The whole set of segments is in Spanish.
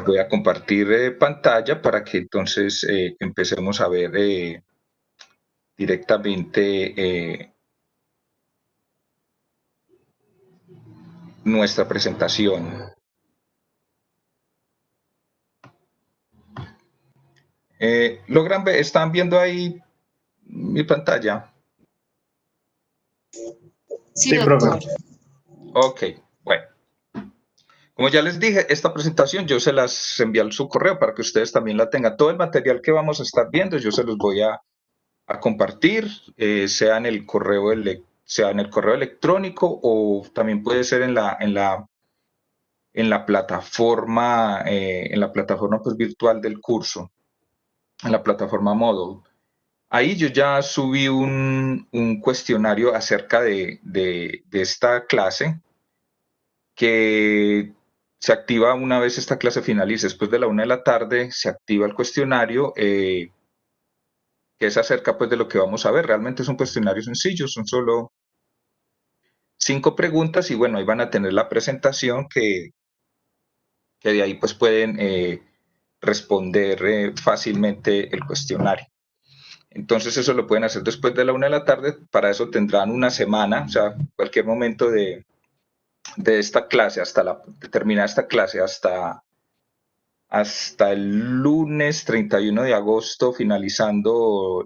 Voy a compartir pantalla para que entonces empecemos a ver directamente nuestra presentación. ¿Logran ver? ¿Están viendo ahí mi pantalla? Sí, doctor. Ok, bueno. Como ya les dije, esta presentación yo se las envié a su correo para que ustedes también la tengan. Todo el material que vamos a estar viendo yo se los voy a compartir, sea en el correo electrónico o también puede ser en la plataforma, pues, virtual del curso, en la plataforma Moodle. Ahí yo ya subí un cuestionario acerca de esta clase que se activa una vez esta clase finalice. Después de la 1 de la tarde se activa el cuestionario que es acerca pues de lo que vamos a ver. Realmente es un cuestionario sencillo, son solo 5 preguntas y bueno, ahí van a tener la presentación que de ahí pues pueden responder fácilmente el cuestionario. Entonces eso lo pueden hacer después de la 1 de la tarde, para eso tendrán una semana, o sea, cualquier momento de esta clase, de terminar esta clase, hasta el lunes 31 de agosto, finalizando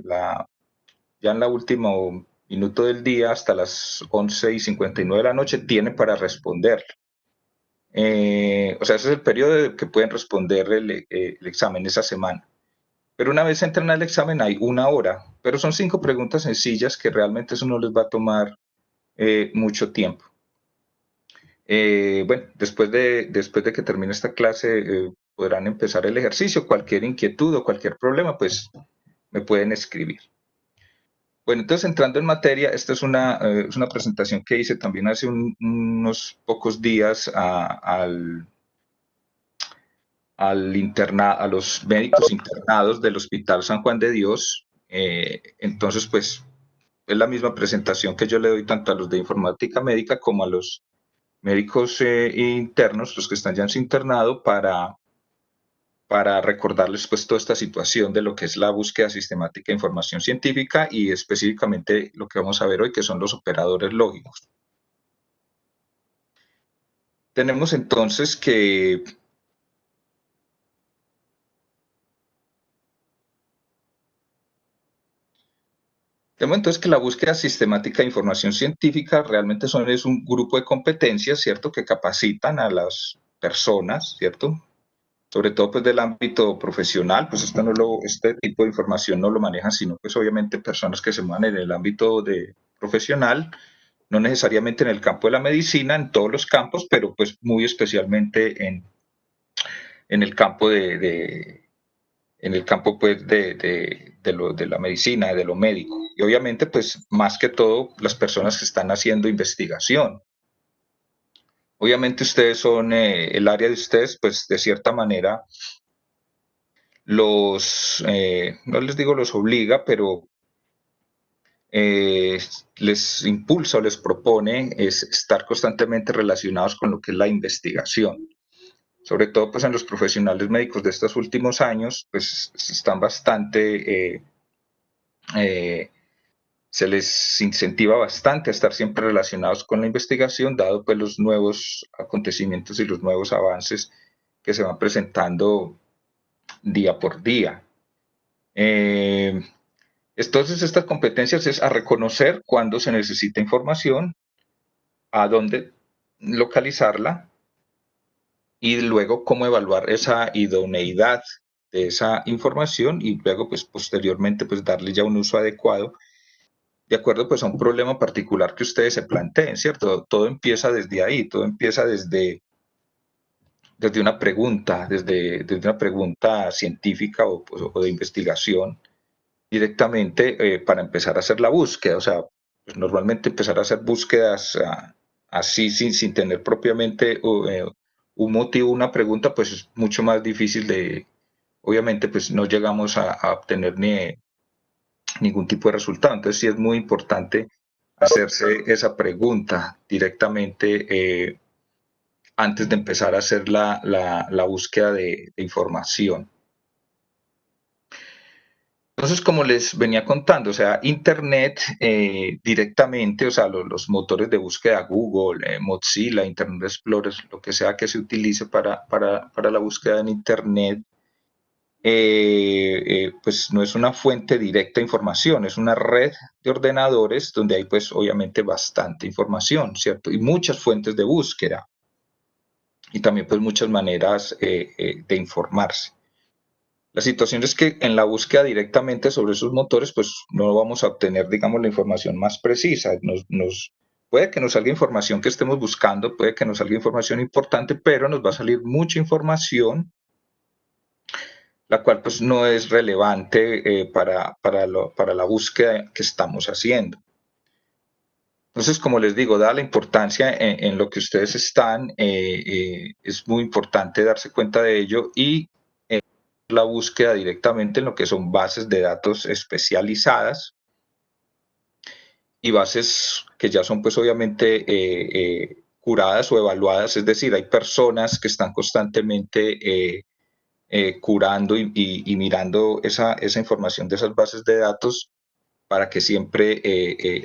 ya en la última minuto del día, hasta las 11:59 de la noche, tienen para responder. O sea, ese es el periodo que pueden responder el examen esa semana. Pero una vez entran al examen hay 1 hora, pero son 5 preguntas sencillas que realmente eso no les va a tomar mucho tiempo. Bueno, después de que termine esta clase podrán empezar el ejercicio. Cualquier inquietud o cualquier problema, pues me pueden escribir. Bueno, entonces entrando en materia, esta es una presentación que hice también hace unos pocos días a los médicos internados del Hospital San Juan de Dios. Entonces, pues es la misma presentación que yo le doy tanto a los de informática médica como a los médicos internos, los que están ya en su internado, para recordarles pues toda esta situación de lo que es la búsqueda sistemática de información científica y específicamente lo que vamos a ver hoy, que son los operadores lógicos. Tenemos entonces que la búsqueda sistemática de información científica realmente es un grupo de competencias, ¿cierto?, que capacitan a las personas, ¿cierto?, sobre todo pues del ámbito profesional. Pues este tipo de información no lo manejan sino pues obviamente personas que se mueven en el ámbito profesional, no necesariamente en el campo de la medicina, en todos los campos, pero pues muy especialmente en el campo pues de la medicina, de lo médico. Y obviamente pues más que todo las personas que están haciendo investigación. Obviamente ustedes son, el área de ustedes pues de cierta manera no les digo los obliga, pero les impulsa o les propone es estar constantemente relacionados con lo que es la investigación. Sobre todo pues en los profesionales médicos de estos últimos años, pues están bastante, se les incentiva bastante a estar siempre relacionados con la investigación, dado pues los nuevos acontecimientos y los nuevos avances que se van presentando día por día. Entonces, estas competencias es a reconocer cuándo se necesita información, a dónde localizarla y luego cómo evaluar esa idoneidad de esa información y luego, pues posteriormente, pues darle ya un uso adecuado de acuerdo pues a un problema particular que ustedes se planteen, ¿cierto? Todo empieza desde ahí, todo empieza desde una pregunta, desde una pregunta científica o de investigación directamente para empezar a hacer la búsqueda. O sea, pues normalmente empezar a hacer búsquedas así sin tener propiamente un motivo, una pregunta, pues es mucho más difícil obviamente pues no llegamos a obtener ningún tipo de resultado. Entonces sí es muy importante hacerse esa pregunta directamente antes de empezar a hacer la búsqueda de información. Entonces, como les venía contando, o sea, Internet directamente, o sea, los motores de búsqueda, Google, Mozilla, Internet Explorer, lo que sea que se utilice para la búsqueda en Internet, pues no es una fuente directa de información, es una red de ordenadores donde hay pues obviamente bastante información, ¿cierto? Y muchas fuentes de búsqueda y también pues muchas maneras de informarse. La situación es que en la búsqueda directamente sobre esos motores, pues no vamos a obtener, digamos, la información más precisa. Puede que nos salga información que estemos buscando, puede que nos salga información importante, pero nos va a salir mucha información, la cual pues no es relevante para la búsqueda que estamos haciendo. Entonces, como les digo, dada la importancia en lo que ustedes están, es muy importante darse cuenta de ello y la búsqueda directamente en lo que son bases de datos especializadas y bases que ya son pues obviamente curadas o evaluadas, es decir, hay personas que están constantemente curando y mirando esa información de esas bases de datos para que siempre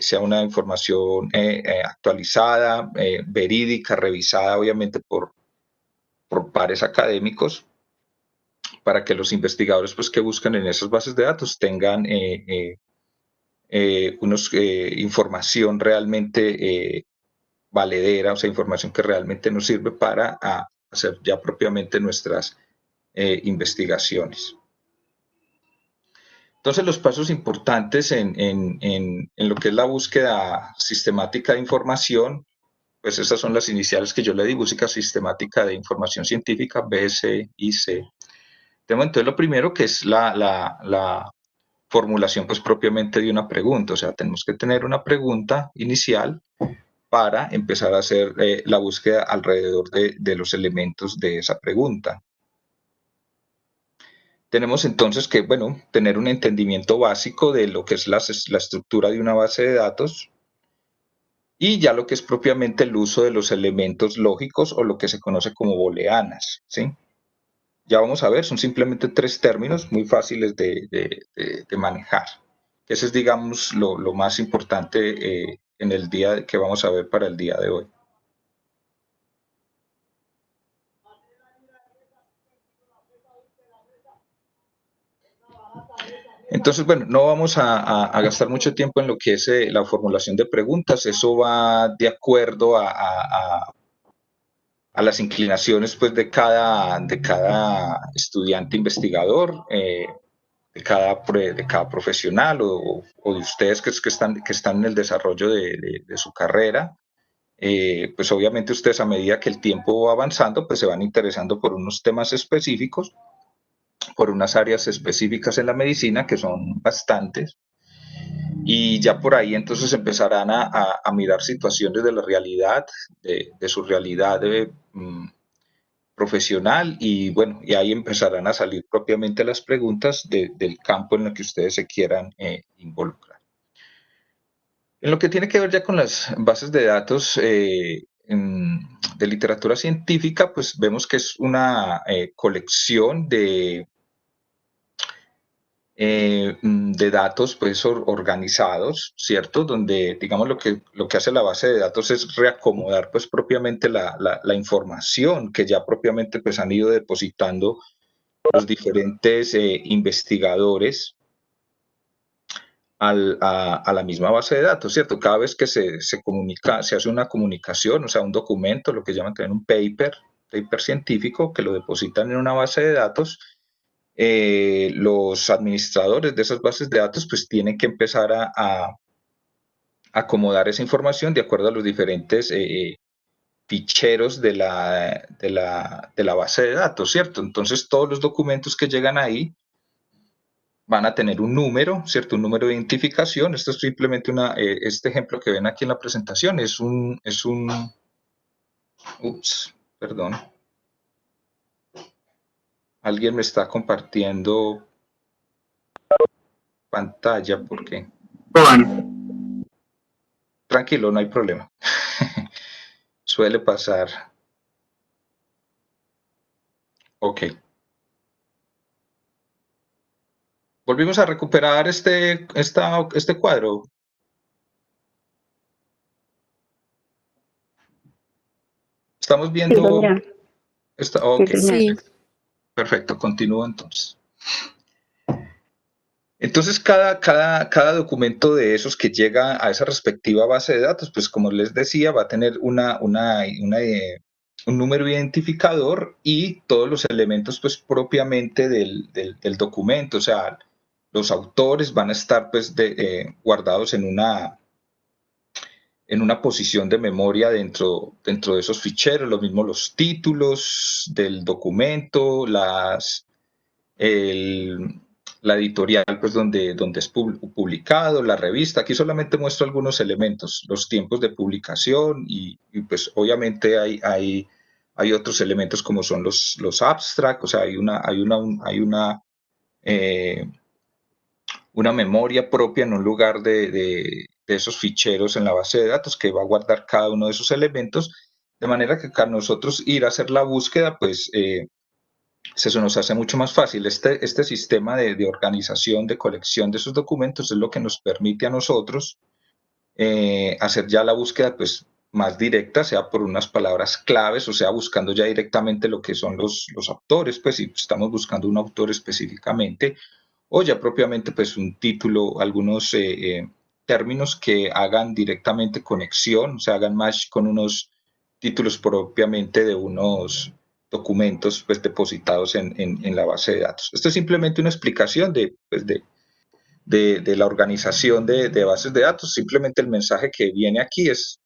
sea una información actualizada, verídica, revisada obviamente por pares académicos, para que los investigadores pues, que buscan en esas bases de datos tengan información realmente valedera, o sea, información que realmente nos sirve para hacer ya propiamente nuestras investigaciones. Entonces, los pasos importantes en lo que es la búsqueda sistemática de información, pues esas son las iniciales que yo le di, búsqueda sistemática de información científica, BSIC. Tenemos entonces lo primero que es la formulación pues propiamente de una pregunta, o sea, tenemos que tener una pregunta inicial para empezar a hacer la búsqueda alrededor de los elementos de esa pregunta. Tenemos entonces que, bueno, tener un entendimiento básico de lo que es la estructura de una base de datos y ya lo que es propiamente el uso de los elementos lógicos o lo que se conoce como booleanas, ¿sí? Ya vamos a ver, son simplemente tres términos muy fáciles de manejar. Ese es, digamos, lo más importante en el día que vamos a ver para el día de hoy. Entonces, bueno, no vamos a gastar mucho tiempo en lo que es la formulación de preguntas. Eso va de acuerdo a las inclinaciones pues, de cada estudiante investigador, de cada profesional o de ustedes que están en el desarrollo de su carrera. Pues obviamente ustedes a medida que el tiempo va avanzando, pues se van interesando por unos temas específicos, por unas áreas específicas en la medicina, que son bastantes, y ya por ahí entonces empezarán a mirar situaciones de la realidad, de su realidad profesional, y bueno, y ahí empezarán a salir propiamente las preguntas del campo en el que ustedes se quieran involucrar. En lo que tiene que ver ya con las bases de datos de literatura científica, pues vemos que es una colección de datos pues organizados, ¿cierto? Donde, digamos, lo que hace la base de datos es reacomodar pues propiamente la información que ya propiamente pues han ido depositando los diferentes investigadores a la misma base de datos, ¿cierto? Cada vez que se comunica, se hace una comunicación, o sea, un documento, lo que llaman también un paper científico, que lo depositan en una base de datos, los administradores de esas bases de datos pues tienen que empezar a acomodar esa información de acuerdo a los diferentes ficheros de la base de datos, ¿cierto? Entonces todos los documentos que llegan ahí van a tener un número, ¿cierto? Un número de identificación. Esto es simplemente este ejemplo que ven aquí en la presentación ups, perdón. Alguien me está compartiendo pantalla, ¿por qué? Tranquilo, no hay problema. Suele pasar. Ok. Volvimos a recuperar este cuadro. Estamos Sí, viendo... señor. Ok, Sí, señor. Sí, perfecto. Continúo entonces. Entonces, cada documento de esos que llega a esa respectiva base de datos, pues como les decía, va a tener un número identificador y todos los elementos pues propiamente del documento. O sea, los autores van a estar pues guardados en una posición de memoria dentro de esos ficheros, lo mismo los títulos del documento, la editorial pues donde es publicado, la revista. Aquí solamente muestro algunos elementos, los tiempos de publicación y pues obviamente hay otros elementos como son los abstracts, o sea, eh, una memoria propia en un lugar de esos ficheros en la base de datos que va a guardar cada uno de esos elementos, de manera que a nosotros ir a hacer la búsqueda, pues se nos hace mucho más fácil. Este sistema de organización, de colección de esos documentos es lo que nos permite a nosotros hacer ya la búsqueda pues más directa, sea por unas palabras claves, o sea, buscando ya directamente lo que son los autores, pues si estamos buscando un autor específicamente, o ya propiamente pues un título, algunos términos que hagan directamente conexión, o sea, hagan match con unos títulos propiamente de unos documentos pues depositados en la base de datos. Esto es simplemente una explicación de la organización de bases de datos. Simplemente el mensaje que viene aquí es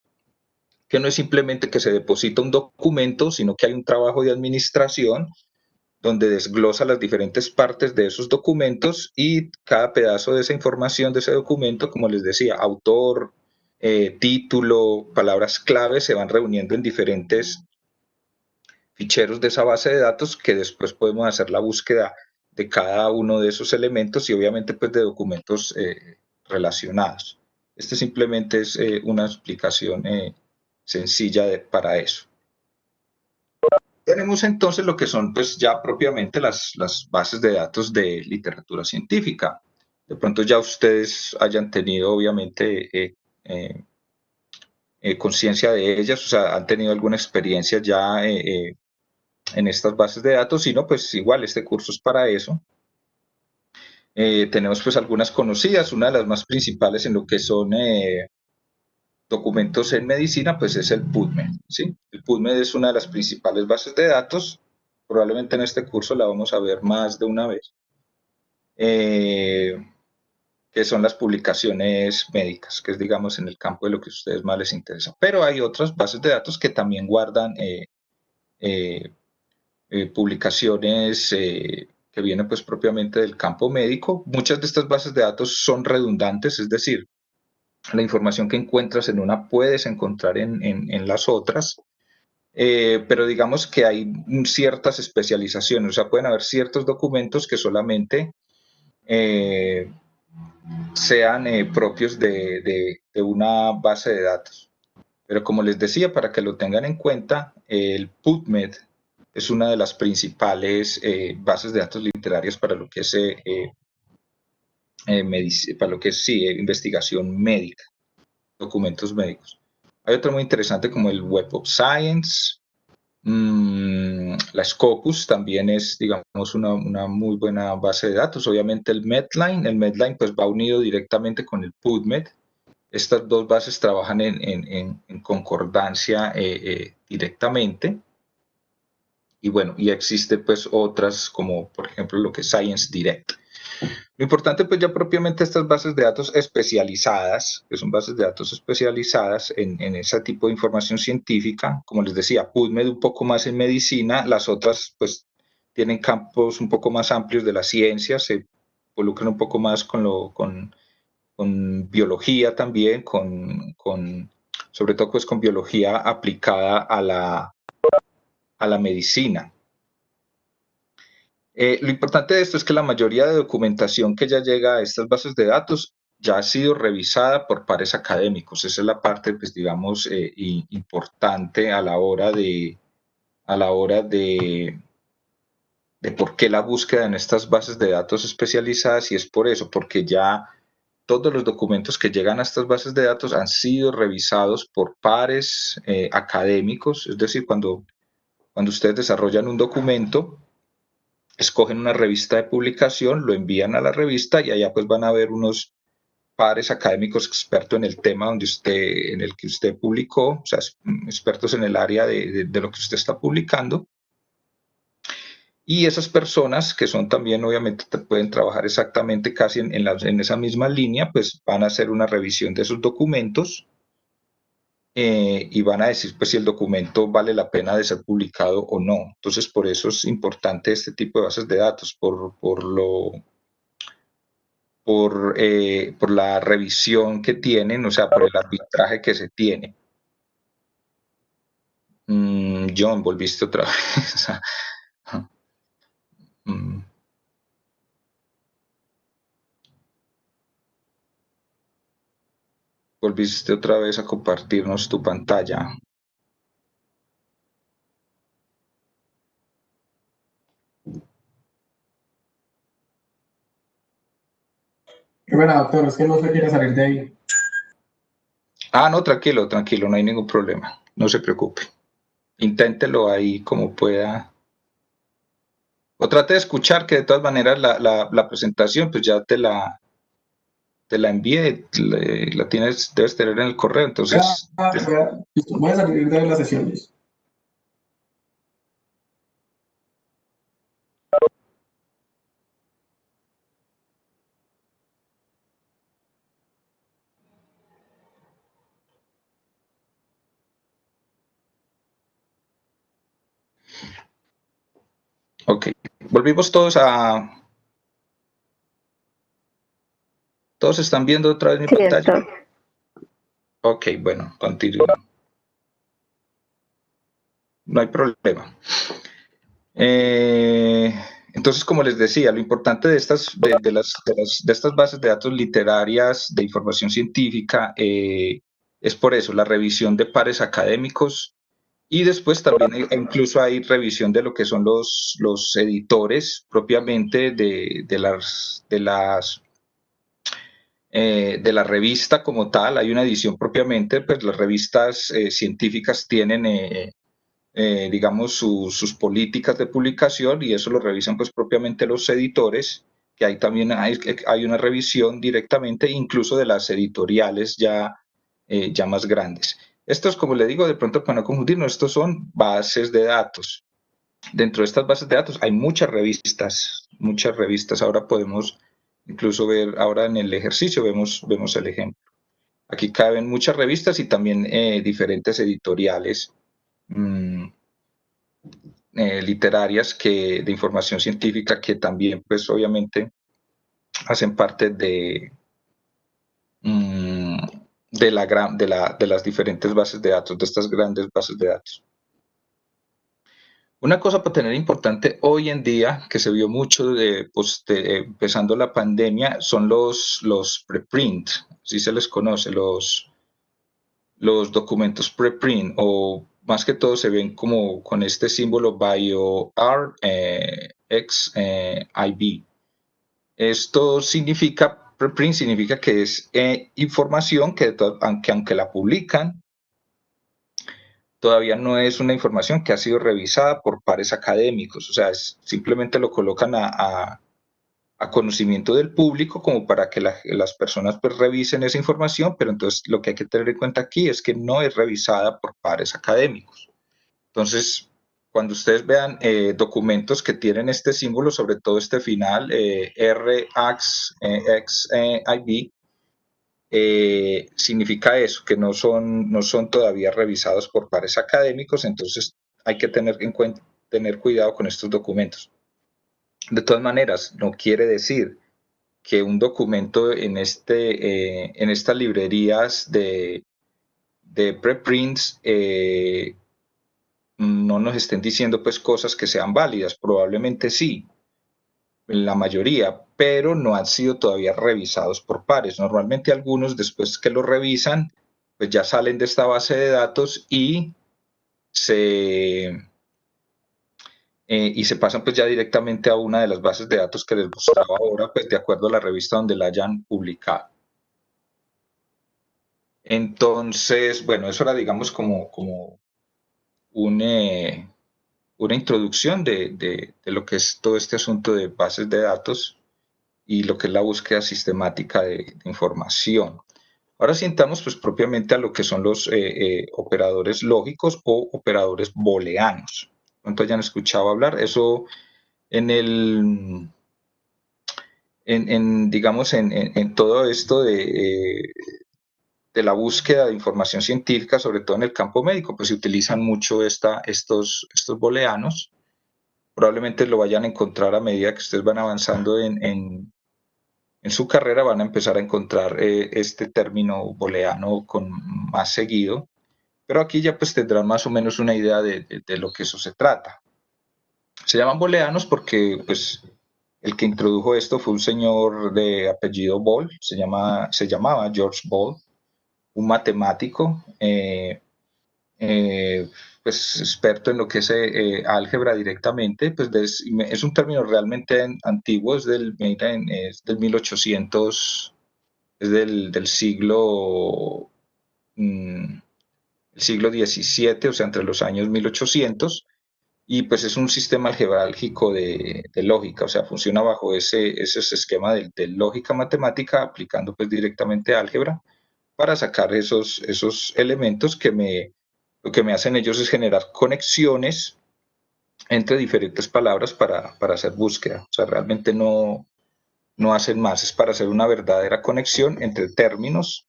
que no es simplemente que se deposita un documento, sino que hay un trabajo de administración donde desglosa las diferentes partes de esos documentos y cada pedazo de esa información de ese documento, como les decía, autor, título, palabras clave, se van reuniendo en diferentes ficheros de esa base de datos que después podemos hacer la búsqueda de cada uno de esos elementos y obviamente pues de documentos relacionados. Este simplemente es una explicación sencilla para eso. Tenemos entonces lo que son pues ya propiamente las bases de datos de literatura científica. De pronto ya ustedes hayan tenido obviamente conciencia de ellas, o sea, han tenido alguna experiencia ya en estas bases de datos, sino pues igual este curso es para eso. Tenemos pues algunas conocidas, una de las más principales en lo que son documentos en medicina, pues es el PubMed, ¿sí? El PubMed es una de las principales bases de datos, probablemente en este curso la vamos a ver más de una vez, que son las publicaciones médicas, que es digamos en el campo de lo que a ustedes más les interesa. Pero hay otras bases de datos que también guardan eh, publicaciones que vienen pues propiamente del campo médico. Muchas de estas bases de datos son redundantes, es decir, la información que encuentras en una puedes encontrar en las otras, pero digamos que hay ciertas especializaciones, o sea, pueden haber ciertos documentos que solamente eh, sean propios de una base de datos. Pero como les decía, para que lo tengan en cuenta, el PubMed es una de las principales bases de datos literarias para lo que es, para lo que es investigación médica, documentos médicos. Hay otro muy interesante como el Web of Science, la Scopus también es, digamos, una muy buena base de datos. Obviamente el Medline pues va unido directamente con el PubMed. Estas dos bases trabajan en concordancia directamente. Y bueno, y existe pues otras como por ejemplo lo que es Science Direct. Lo importante pues ya propiamente estas bases de datos especializadas, que son bases de datos especializadas en ese tipo de información científica, como les decía, PubMed un poco más en medicina, las otras pues tienen campos un poco más amplios de la ciencia, se involucran un poco más con biología también, sobre todo pues con biología aplicada a la medicina. Lo importante de esto es que la mayoría de documentación que ya llega a estas bases de datos ya ha sido revisada por pares académicos. Esa es la parte, pues, digamos, importante a la hora de de por qué la búsqueda en estas bases de datos especializadas, y es por eso, porque ya todos los documentos que llegan a estas bases de datos han sido revisados por pares académicos, es decir, cuando ustedes desarrollan un documento, escogen una revista de publicación, lo envían a la revista y allá pues van a ver unos pares académicos expertos en el tema en el que usted publicó, o sea, expertos en el área de lo que usted está publicando. Y esas personas que son también, obviamente, pueden trabajar exactamente casi en esa misma línea, pues van a hacer una revisión de esos documentos y van a decir pues si el documento vale la pena de ser publicado o no. Entonces, por eso es importante este tipo de bases de datos, por la revisión que tienen, o sea, por el arbitraje que se tiene. John, volviste otra vez. Mm, Volviste otra vez a compartirnos tu pantalla. Qué bueno, doctor, es que no se quiere salir de ahí. No, tranquilo, tranquilo, no hay ningún problema, no se preocupe. Inténtelo ahí como pueda. O trate de escuchar, que de todas maneras la presentación pues ya te la envié, la tienes, debes tener en el correo, entonces. Listo, voy a salir de la sesión, listo. Ok, volvimos todos a. ¿Todos están viendo otra vez mi pantalla? Cierto. Ok, bueno, continúo. No hay problema. Entonces, como les decía, lo importante de estas bases de datos literarias de información científica es por eso, la revisión de pares académicos, y después también incluso hay revisión de lo que son los editores propiamente de la revista como tal. Hay una edición propiamente, pues las revistas científicas tienen digamos, sus políticas de publicación, y eso lo revisan pues propiamente los editores, que ahí también hay una revisión directamente, incluso de las editoriales ya más grandes. Estos, como le digo, de pronto para no confundirnos, estos son bases de datos. Dentro de estas bases de datos hay muchas revistas, muchas revistas. Ahora podemos incluso ver, ahora en el ejercicio vemos el ejemplo. Aquí caben muchas revistas y también diferentes editoriales literarias de información científica, que también pues obviamente hacen parte de las diferentes bases de datos, de estas grandes bases de datos. Una cosa para tener importante hoy en día, que se vio mucho empezando la pandemia, son los preprint, así se les conoce, los documentos preprint, o más que todo se ven como con este símbolo BioRxiv. Esto significa, preprint significa que es información que aunque la publican, todavía no es una información que ha sido revisada por pares académicos, o sea, simplemente lo colocan a conocimiento del público como para que las personas pues revisen esa información, pero entonces lo que hay que tener en cuenta aquí es que no es revisada por pares académicos. Entonces, cuando ustedes vean documentos que tienen este símbolo, sobre todo este final, RXIV, significa eso, que no son todavía revisados por pares académicos, entonces hay que tener cuidado con estos documentos. De todas maneras, no quiere decir que un documento en estas librerías de preprints no nos estén diciendo pues cosas que sean válidas. Probablemente sí, la mayoría, pero no han sido todavía revisados por pares. Normalmente algunos, después que lo revisan, pues ya salen de esta base de datos y y se pasan pues ya directamente a una de las bases de datos que les mostraba ahora, pues de acuerdo a la revista donde la hayan publicado. Entonces, bueno, eso era digamos como una introducción de lo que es todo este asunto de bases de datos y lo que es la búsqueda sistemática de información. Ahora sintamos pues propiamente a lo que son los operadores lógicos o operadores booleanos. ¿Cuánto hayan escuchado hablar? Eso digamos, en todo esto de la búsqueda de información científica, sobre todo en el campo médico, pues se utilizan mucho estos booleanos. Probablemente lo vayan a encontrar a medida que ustedes van avanzando en su carrera, van a empezar a encontrar este término booleano con más seguido, pero aquí ya pues tendrán más o menos una idea de lo que eso se trata. Se llaman booleanos porque pues el que introdujo esto fue un señor de apellido Ball, se llamaba George Ball, un matemático, pues experto en lo que es álgebra directamente, pues es un término realmente antiguo, es del 1800, es del siglo, el siglo XVII, o sea, entre los años 1800, y pues es un sistema algebrálgico de lógica, o sea, funciona bajo ese esquema de lógica matemática, aplicando pues directamente álgebra para sacar esos elementos lo que me hacen ellos es generar conexiones entre diferentes palabras para hacer búsqueda. O sea, realmente no hacen más, es para hacer una verdadera conexión entre términos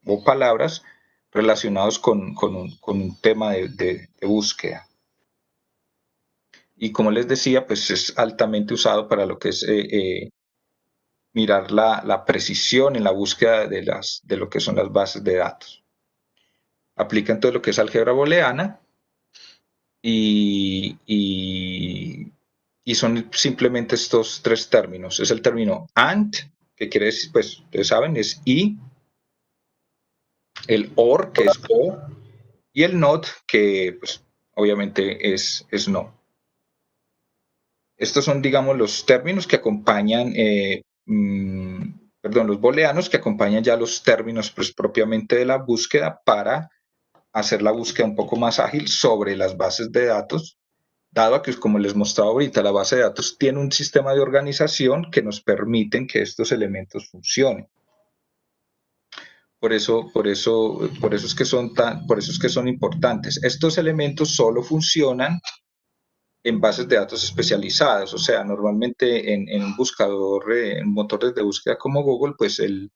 o palabras relacionados con un tema de búsqueda. Y como les decía, pues es altamente usado para lo que es mirar la precisión en la búsqueda de lo que son las bases de datos. Aplica en todo lo que es álgebra booleana y, y son simplemente estos tres términos. Es el término AND, que quiere decir, pues ustedes saben, es y, el OR, que es o, y el NOT, que pues obviamente es no. Estos son, digamos, los términos que acompañan, perdón, los booleanos que acompañan ya los términos pues, propiamente de la búsqueda para hacer la búsqueda un poco más ágil sobre las bases de datos, dado a que, como les mostraba ahorita, la base de datos tiene un sistema de organización que nos permiten que estos elementos funcionen. Por eso es que son importantes. Estos elementos solo funcionan en bases de datos especializadas, o sea, normalmente en un buscador, en motores de búsqueda como Google, pues él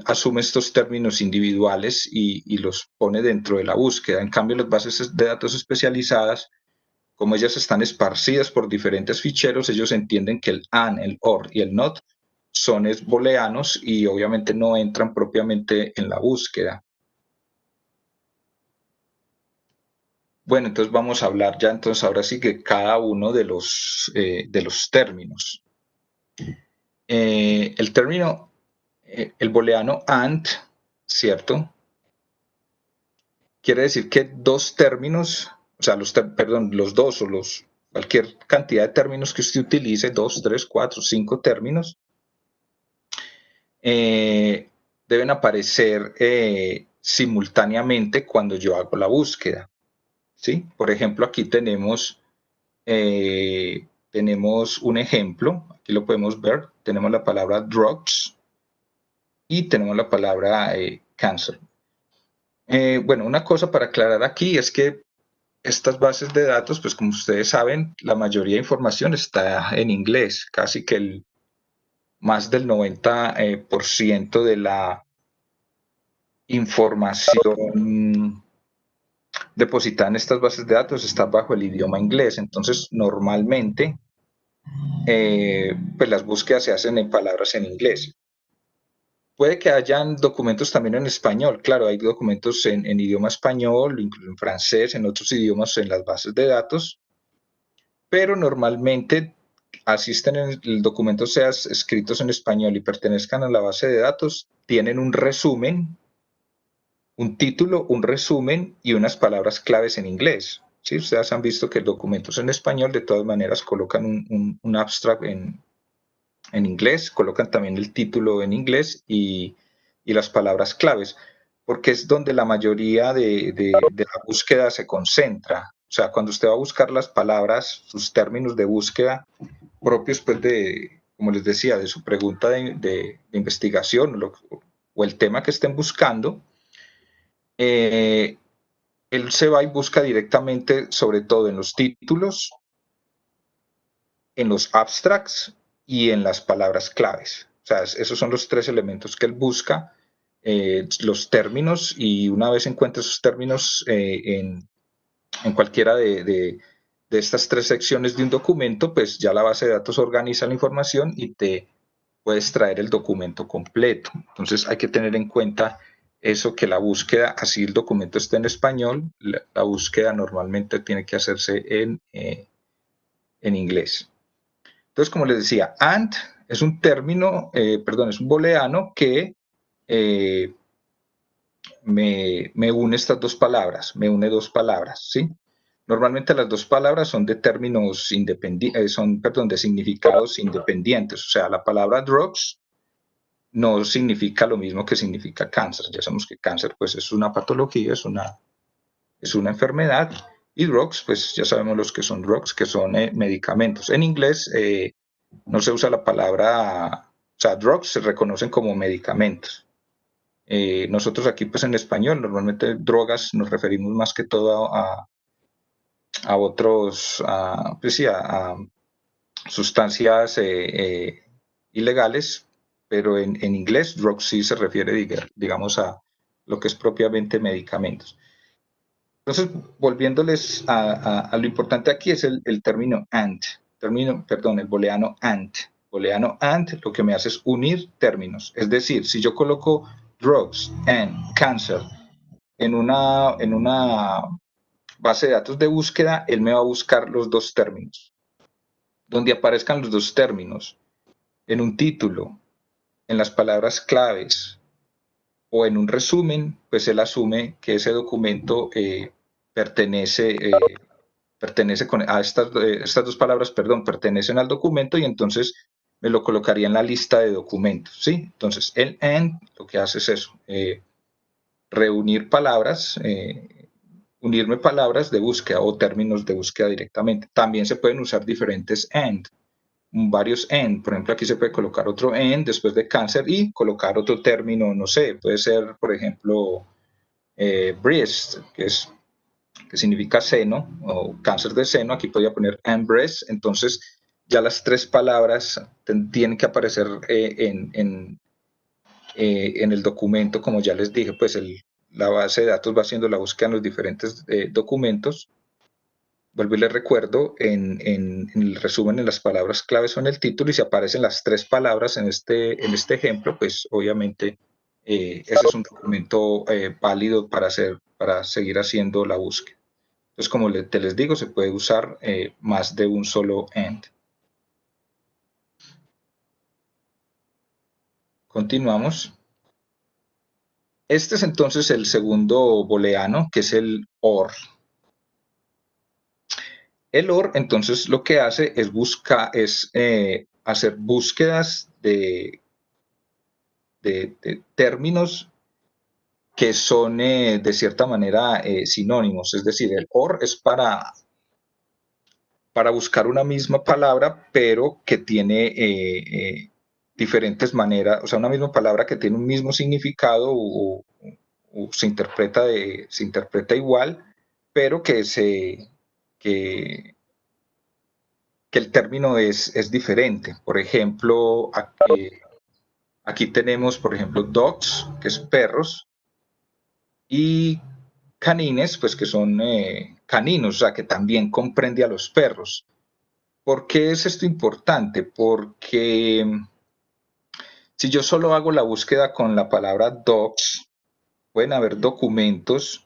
asume estos términos individuales y los pone dentro de la búsqueda. En cambio, las bases de datos especializadas, como ellas están esparcidas por diferentes ficheros, ellos entienden que el AND, el OR y el NOT son booleanos y obviamente no entran propiamente en la búsqueda. Bueno, entonces vamos a hablar ya entonces ahora sí que cada uno de los términos. El término, el booleano AND, ¿cierto? Quiere decir que dos términos, o sea, los dos o cualquier cantidad de términos que usted utilice, 2, 3, 4, 5 términos, deben aparecer simultáneamente cuando yo hago la búsqueda. ¿Sí? Por ejemplo, aquí tenemos un ejemplo, aquí lo podemos ver, tenemos la palabra drugs y tenemos la palabra cancer. Bueno, una cosa para aclarar aquí es que estas bases de datos, pues como ustedes saben, la mayoría de información está en inglés, casi que más del 90% de la información depositada en estas bases de datos está bajo el idioma inglés. Entonces, normalmente, pues las búsquedas se hacen en palabras en inglés. Puede que hayan documentos también en español. Claro, hay documentos en idioma español, incluso en francés, en otros idiomas en las bases de datos, pero normalmente asisten en el documento sean escritos en español y pertenezcan a la base de datos, tienen un resumen, un título, un resumen y unas palabras claves en inglés. ¿sí? Ustedes han visto que documentos en español de todas maneras colocan un abstract en inglés, colocan también el título en inglés y las palabras claves, porque es donde la mayoría de la búsqueda se concentra. O sea, cuando usted va a buscar las palabras, sus términos de búsqueda propios, pues como les decía, de su pregunta de investigación o el tema que estén buscando, él se va y busca directamente, sobre todo en los títulos, en los abstracts y en las palabras claves. O sea, esos son los tres elementos que él busca, los términos, y una vez encuentre esos términos en cualquiera de estas tres secciones de un documento, pues ya la base de datos organiza la información y te puedes traer el documento completo. Entonces hay que tener en cuenta eso, que la búsqueda, así el documento esté en español, la búsqueda normalmente tiene que hacerse en inglés. Entonces, como les decía, AND es un término, es un booleano que me une estas dos palabras, me une dos palabras, ¿sí? Normalmente las dos palabras son de términos independientes, de significados independientes. O sea, la palabra drugs no significa lo mismo que significa cáncer. Ya sabemos que cáncer, pues, es una patología, es una enfermedad, y drugs, pues ya sabemos los que son drugs, que son medicamentos. En inglés no se usa la palabra, o sea, drugs se reconocen como medicamentos. Nosotros aquí, pues en español, normalmente drogas nos referimos más que todo a otros, pues sí, a sustancias ilegales, pero en inglés drugs sí se refiere, digamos, a lo que es propiamente medicamentos. Entonces, volviéndoles a lo importante aquí es el término AND, el booleano AND. Booleano AND lo que me hace es unir términos. Es decir, si yo coloco drugs and cancer en una base de datos de búsqueda, él me va a buscar los dos términos. Donde aparezcan los dos términos, en un título, en las palabras claves o en un resumen, pues él asume que ese documento pertenece a estas dos palabras, pertenecen al documento, y entonces me lo colocaría en la lista de documentos, ¿sí? Entonces, el AND lo que hace es eso, reunir palabras, unirme palabras de búsqueda o términos de búsqueda directamente. También se pueden usar diferentes AND, varios AND. Por ejemplo, aquí se puede colocar otro AND después de cáncer y colocar otro término, no sé, puede ser, por ejemplo, breast, que significa seno, o cáncer de seno. Aquí podría poner and breast. Entonces ya las tres palabras tienen que aparecer en el documento. Como ya les dije, pues la base de datos va haciendo la búsqueda en los diferentes documentos. Vuelvo y les recuerdo, en el resumen, en las palabras claves o en el título, y si aparecen las tres palabras en este ejemplo, pues obviamente ese es un documento válido para seguir haciendo la búsqueda. Entonces, como les digo, se puede usar más de un solo AND. Continuamos. Este es entonces el segundo booleano, que es el OR. El OR, entonces, lo que hace es hacer búsquedas de términos que son de cierta manera sinónimos. Es decir, el OR es para buscar una misma palabra, pero que tiene diferentes maneras, o sea, una misma palabra que tiene un mismo significado o se interpreta igual, pero que el término es diferente. Por ejemplo, aquí tenemos, por ejemplo, dogs, que es perros, y canines, pues que son caninos, o sea, que también comprende a los perros. ¿Por qué es esto importante? Porque si yo solo hago la búsqueda con la palabra dogs, pueden haber documentos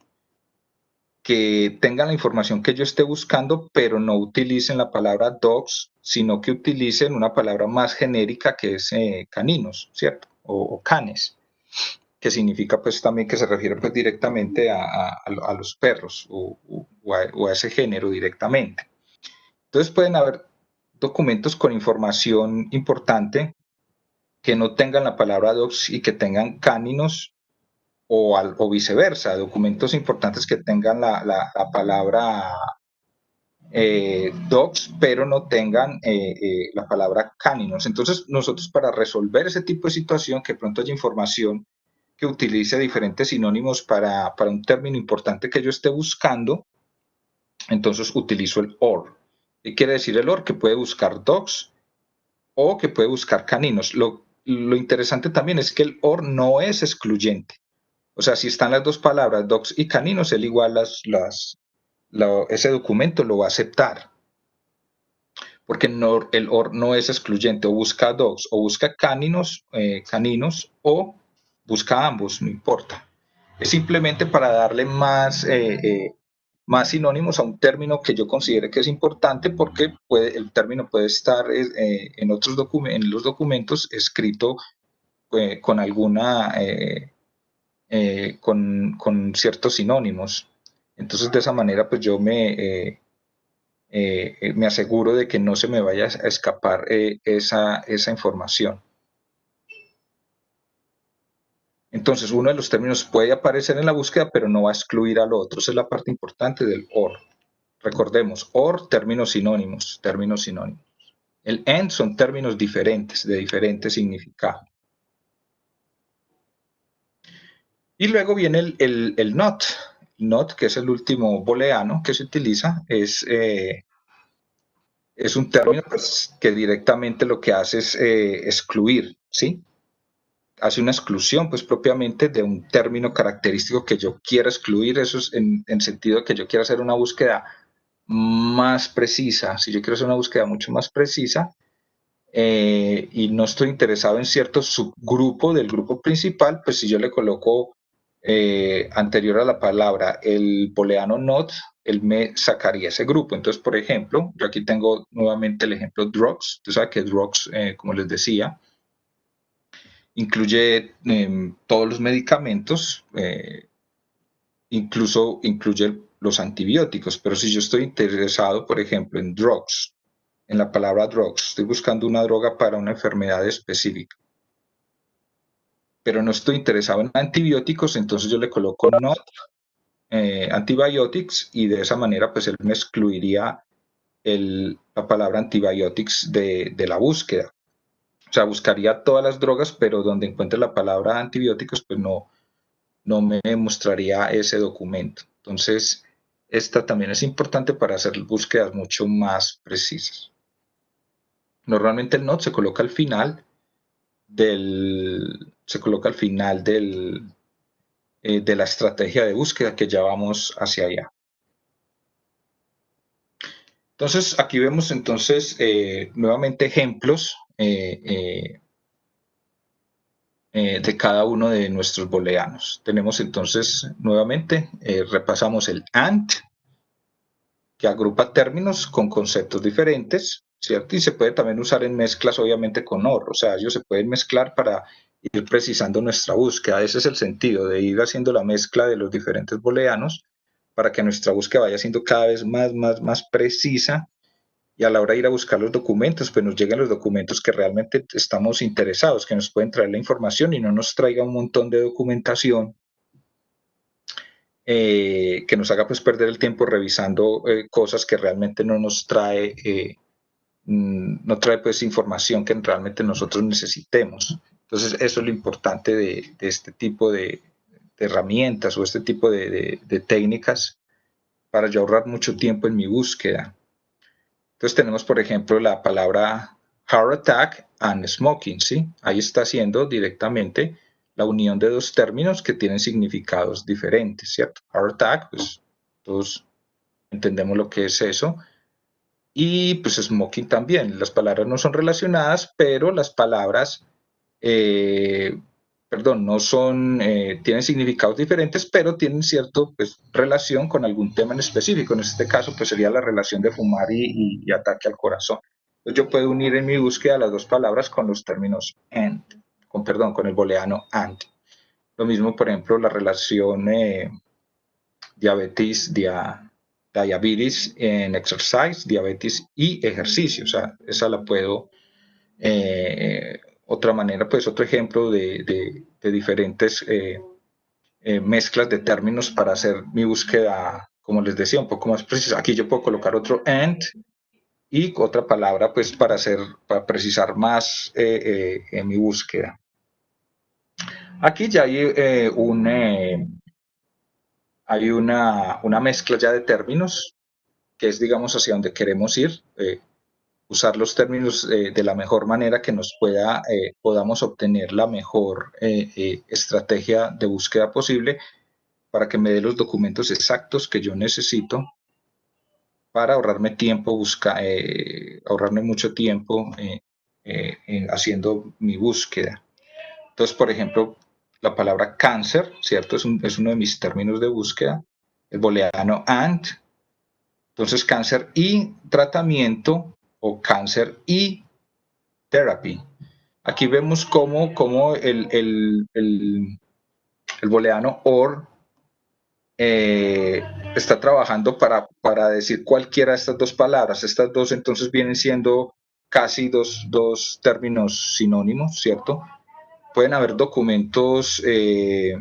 que tengan la información que yo esté buscando, pero no utilicen la palabra dogs, sino que utilicen una palabra más genérica, que es caninos, ¿cierto? O canes. que significa pues también que se refiere pues directamente a los perros o a ese género directamente. Entonces pueden haber documentos con información importante que no tengan la palabra docs y que tengan cáninos o viceversa, documentos importantes que tengan la palabra docs, pero no tengan la palabra cáninos. Entonces, nosotros para resolver ese tipo de situación, que pronto haya información que utilice diferentes sinónimos para un término importante que yo esté buscando, entonces utilizo el OR. ¿Qué quiere decir el OR? Que puede buscar docs o que puede buscar caninos. Lo interesante también es que el OR no es excluyente. O sea, si están las dos palabras, docs y caninos, él igual ese documento lo va a aceptar. Porque no, el OR no es excluyente, o busca dogs, o busca caninos, o busca ambos, no importa. Es simplemente para darle más sinónimos a un término que yo considere que es importante, porque el término puede estar en los documentos escrito con alguna, con ciertos sinónimos. Entonces, de esa manera, pues yo me aseguro de que no se me vaya a escapar esa información. Entonces, uno de los términos puede aparecer en la búsqueda, pero no va a excluir al otro. Esa es la parte importante del OR. Recordemos, OR, términos sinónimos, términos sinónimos. El AND son términos diferentes, de diferente significado. Y luego viene el NOT. NOT, que es el último booleano que se utiliza, es un término pues, que directamente lo que hace es excluir, ¿sí? Hace una exclusión, pues propiamente de un término característico que yo quiera excluir. Eso es en sentido de que yo quiera hacer una búsqueda más precisa. Si yo quiero hacer una búsqueda mucho más precisa y no estoy interesado en cierto subgrupo del grupo principal, pues si yo le coloco anterior a la palabra el booleano not, él me sacaría ese grupo. Entonces, por ejemplo, yo aquí tengo nuevamente el ejemplo drugs. Tú sabes que drugs, como les decía, incluye todos los medicamentos, incluye los antibióticos, pero si yo estoy interesado, por ejemplo, en drugs, en la palabra drugs, estoy buscando una droga para una enfermedad específica, pero no estoy interesado en antibióticos, entonces yo le coloco not antibiotics y de esa manera pues él me excluiría la palabra antibiotics de la búsqueda. O sea, buscaría todas las drogas, pero donde encuentre la palabra antibióticos, pues no me mostraría ese documento. Entonces, esta también es importante para hacer búsquedas mucho más precisas. Normalmente el not se coloca al final de la estrategia de búsqueda, que ya vamos hacia allá. Entonces, aquí vemos entonces nuevamente ejemplos de cada uno de nuestros booleanos. Tenemos entonces nuevamente, repasamos el AND, que agrupa términos con conceptos diferentes, ¿cierto? Y se puede también usar en mezclas, obviamente, con OR. O sea, ellos se pueden mezclar para ir precisando nuestra búsqueda. Ese es el sentido, de ir haciendo la mezcla de los diferentes booleanos para que nuestra búsqueda vaya siendo cada vez más precisa, y a la hora de ir a buscar los documentos, pues nos lleguen los documentos que realmente estamos interesados, que nos pueden traer la información y no nos traiga un montón de documentación que nos haga pues perder el tiempo revisando cosas que realmente no nos trae, no trae pues información que realmente nosotros necesitemos. Entonces eso es lo importante de este tipo de herramientas o este tipo de técnicas para yo ahorrar mucho tiempo en mi búsqueda. Entonces tenemos, por ejemplo, la palabra heart attack and smoking, ¿sí? Ahí está haciendo directamente la unión de dos términos que tienen significados diferentes, ¿cierto? Heart attack, pues todos entendemos lo que es eso. Y pues smoking también. Las palabras no son relacionadas, pero las palabras, no son, tienen significados diferentes, pero tienen cierta pues, relación con algún tema en específico. En este caso, pues sería la relación de fumar y ataque al corazón. Entonces, yo puedo unir en mi búsqueda las dos palabras con los términos and, con el booleano and. Lo mismo, por ejemplo, la relación diabetes en exercise, diabetes y ejercicio. O sea, esa la puedo, otra manera, pues otro ejemplo de diferentes mezclas de términos para hacer mi búsqueda, como les decía, un poco más precisa. Aquí yo puedo colocar otro and y otra palabra, pues para precisar más en mi búsqueda. Aquí ya hay una mezcla ya de términos que es, digamos, hacia donde queremos ir, usar los términos de la mejor manera que podamos obtener la mejor estrategia de búsqueda posible para que me dé los documentos exactos que yo necesito para ahorrarme tiempo, ahorrarme mucho tiempo haciendo mi búsqueda. Entonces, por ejemplo, la palabra cáncer, ¿cierto? Es uno de mis términos de búsqueda, el booleano and. Entonces, cáncer y tratamiento o cáncer y therapy. Aquí vemos cómo el booleano or está trabajando para decir cualquiera de estas dos palabras. Estas dos entonces vienen siendo casi dos términos sinónimos, ¿cierto? Pueden haber documentos que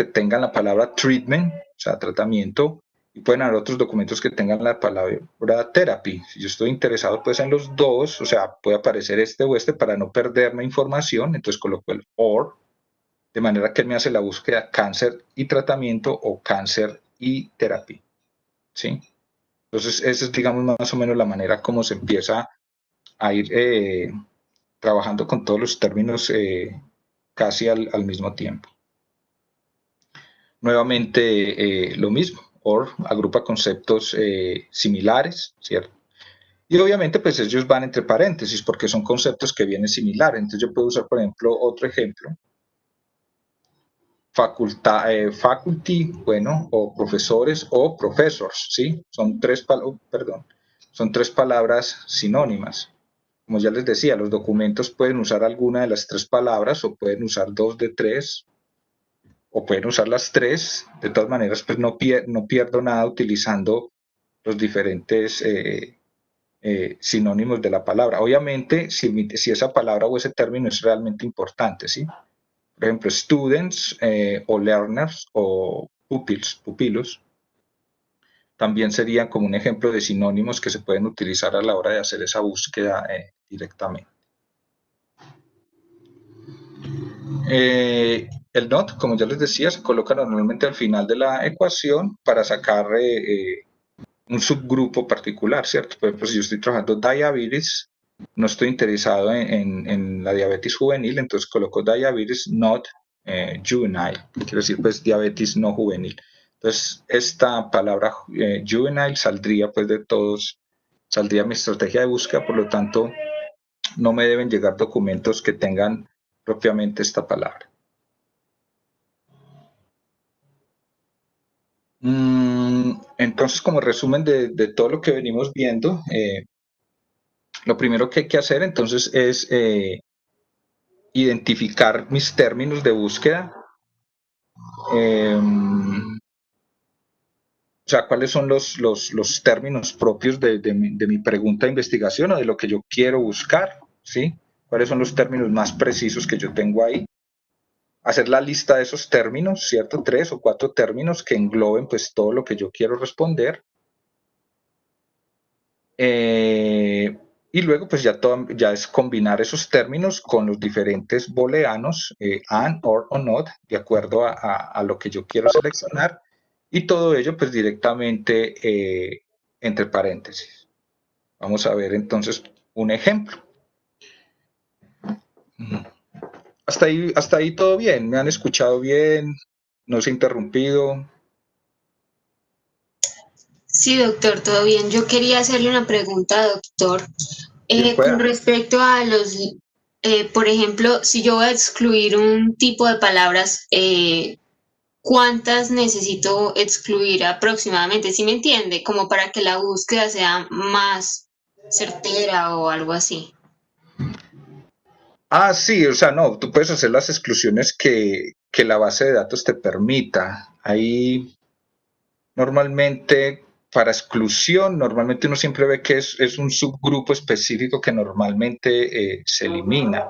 tengan la palabra treatment, o sea, tratamiento, y pueden haber otros documentos que tengan la palabra therapy. Si yo estoy interesado pues en los dos, o sea, puede aparecer este o este para no perderme información, entonces coloco el or, de manera que él me hace la búsqueda cáncer y tratamiento o cáncer y terapia, ¿sí? Entonces, esa es, digamos, más o menos la manera como se empieza a ir trabajando con todos los términos casi al mismo tiempo. Nuevamente, lo mismo, OR agrupa conceptos similares, ¿cierto? Y obviamente, pues ellos van entre paréntesis porque son conceptos que vienen similares. Entonces, yo puedo usar, por ejemplo, otro ejemplo, faculty, bueno, o profesores o professors, ¿sí? Son tres palabras sinónimas. Como ya les decía, los documentos pueden usar alguna de las tres palabras o pueden usar dos de tres o pueden usar las tres. De todas maneras, pues no pierdo nada utilizando los diferentes sinónimos de la palabra. Obviamente, si esa palabra o ese término es realmente importante, ¿sí? Por ejemplo, students o learners o pupilos, también serían como un ejemplo de sinónimos que se pueden utilizar a la hora de hacer esa búsqueda directamente. El not, como ya les decía, se coloca normalmente al final de la ecuación para sacar un subgrupo particular, ¿cierto? Por ejemplo, si yo estoy trabajando diabetes, no estoy interesado en la diabetes juvenil, entonces coloco diabetes not juvenile, quiere decir pues diabetes no juvenil. Entonces, esta palabra juvenile saldría pues saldría mi estrategia de búsqueda, por lo tanto, no me deben llegar documentos que tengan propiamente esta palabra. Entonces, como resumen de todo lo que venimos viendo, lo primero que hay que hacer entonces es identificar mis términos de búsqueda. O sea, cuáles son los términos propios de mi pregunta de investigación o de lo que yo quiero buscar, ¿sí? ¿Cuáles son los términos más precisos que yo tengo ahí? Hacer la lista de esos términos, ¿cierto? 3 o 4 términos que engloben pues todo lo que yo quiero responder. Y luego pues ya es combinar esos términos con los diferentes booleanos, and, or o not, de acuerdo a lo que yo quiero seleccionar, y todo ello pues directamente entre paréntesis. Vamos a ver entonces un ejemplo. Hasta ahí todo bien, me han escuchado bien, no se ha interrumpido. Sí, doctor, todo bien. Yo quería hacerle una pregunta, doctor, con respecto a por ejemplo, si yo voy a excluir un tipo de palabras, ¿cuántas necesito excluir aproximadamente? ¿Sí me entiende? Como para que la búsqueda sea más certera o algo así. Sí, o sea, no, tú puedes hacer las exclusiones que la base de datos te permita. Ahí normalmente, para exclusión, normalmente uno siempre ve que es un subgrupo específico que normalmente se elimina.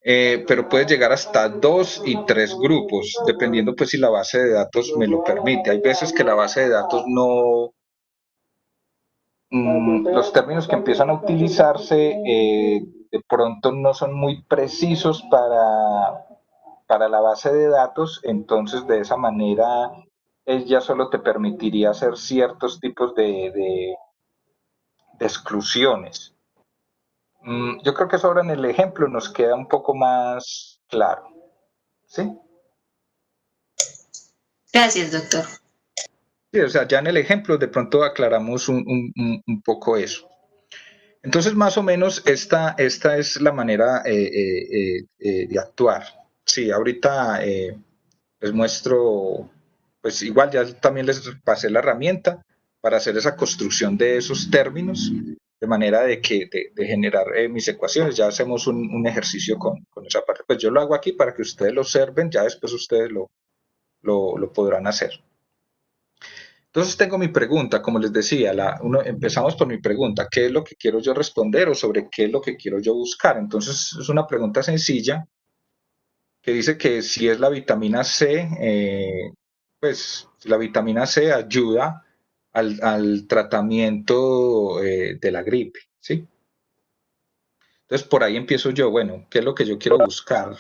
Pero puede llegar hasta 2 y 3 grupos, dependiendo pues si la base de datos me lo permite. Hay veces que la base de datos no, los términos que empiezan a utilizarse de pronto no son muy precisos para la base de datos, entonces de esa manera ella solo te permitiría hacer ciertos tipos de exclusiones. Yo creo que eso ahora en el ejemplo nos queda un poco más claro, ¿sí? Gracias, doctor. Sí, o sea, ya en el ejemplo de pronto aclaramos un poco eso. Entonces, más o menos, esta es la manera de actuar. Sí, ahorita les muestro, pues igual ya también les pasé la herramienta para hacer esa construcción de esos términos, de manera de que de generar mis ecuaciones. Ya hacemos un ejercicio con esa parte. Pues yo lo hago aquí para que ustedes lo observen, ya después ustedes lo podrán hacer. Entonces tengo mi pregunta, como les decía, empezamos por mi pregunta, ¿qué es lo que quiero yo responder o sobre qué es lo que quiero yo buscar? Entonces es una pregunta sencilla que dice que si es la vitamina C, pues la vitamina C ayuda al tratamiento de la gripe, ¿sí? Entonces por ahí empiezo yo, bueno, ¿qué es lo que yo quiero buscar?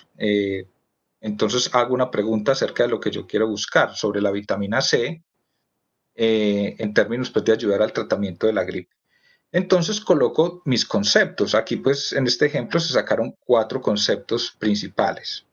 Entonces hago una pregunta acerca de lo que yo quiero buscar sobre la vitamina C. En términos pues, de ayudar al tratamiento de la gripe. Entonces coloco mis conceptos. Aquí pues en este ejemplo se sacaron 4 conceptos principales.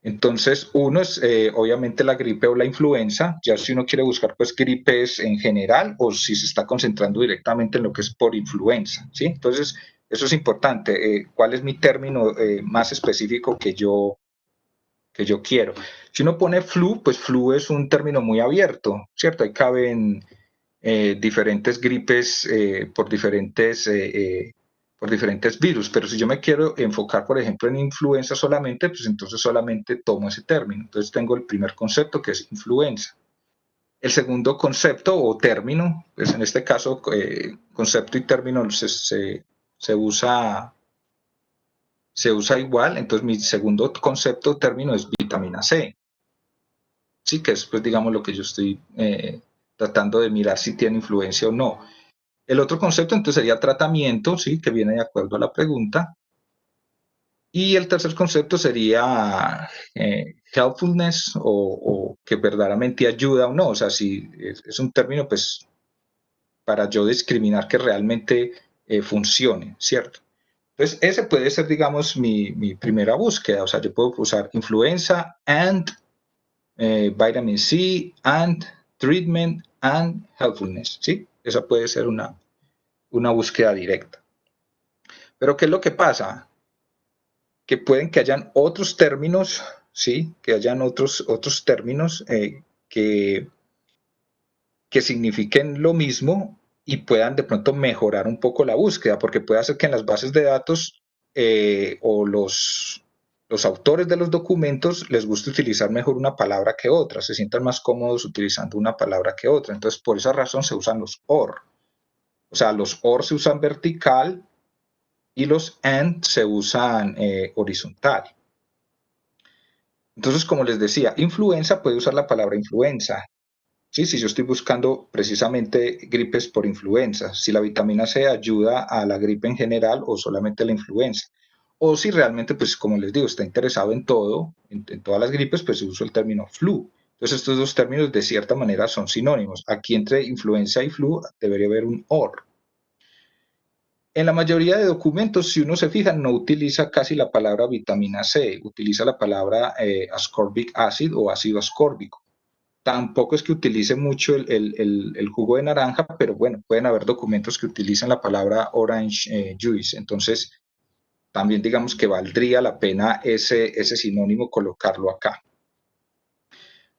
Entonces uno es obviamente la gripe o la influenza, ya si uno quiere buscar pues gripes en general o si se está concentrando directamente en lo que es por influenza, ¿sí? Entonces eso es importante, ¿cuál es mi término más específico que yo quiero? Si uno pone flu, pues flu es un término muy abierto, ¿cierto? Ahí caben diferentes gripes por diferentes virus, pero si yo me quiero enfocar, por ejemplo, en influenza solamente, pues entonces solamente tomo ese término. Entonces tengo el primer concepto que es influenza. El segundo concepto o término, pues en este caso concepto y término se usa igual, entonces mi segundo concepto o término es vitamina C. Sí, que es pues digamos lo que yo estoy tratando de mirar si tiene influencia o no. El otro concepto entonces sería tratamiento, ¿sí? Que viene de acuerdo a la pregunta. Y el tercer concepto sería helpfulness o que verdaderamente ayuda o no. O sea, si es un término, pues, para yo discriminar que realmente funcione, ¿cierto? Entonces, ese puede ser, digamos, mi primera búsqueda. O sea, yo puedo usar influenza and vitamin C and treatment and helpfulness, ¿sí? Esa puede ser una búsqueda directa. Pero ¿qué es lo que pasa? Que pueden que hayan otros términos, ¿sí? Que hayan otros términos que signifiquen lo mismo y puedan de pronto mejorar un poco la búsqueda, porque puede hacer que en las bases de datos o los autores de los documentos les guste utilizar mejor una palabra que otra, se sientan más cómodos utilizando una palabra que otra. Entonces, por esa razón se usan los OR. O sea, los OR se usan vertical y los AND se usan horizontal. Entonces, como les decía, influenza puede usar la palabra influenza. Sí, si yo estoy buscando precisamente gripes por influenza, si la vitamina C ayuda a la gripe en general o solamente la influenza. O si realmente, pues como les digo, está interesado en todo, en todas las gripes, pues se usa el término flu. Entonces estos dos términos de cierta manera son sinónimos. Aquí entre influenza y flu debería haber un OR. En la mayoría de documentos, si uno se fija, no utiliza casi la palabra vitamina C, utiliza la palabra ascorbic acid o ácido ascórbico. Tampoco es que utilice mucho el jugo de naranja, pero bueno, pueden haber documentos que utilizan la palabra orange juice. Entonces, también digamos que valdría la pena ese sinónimo colocarlo acá.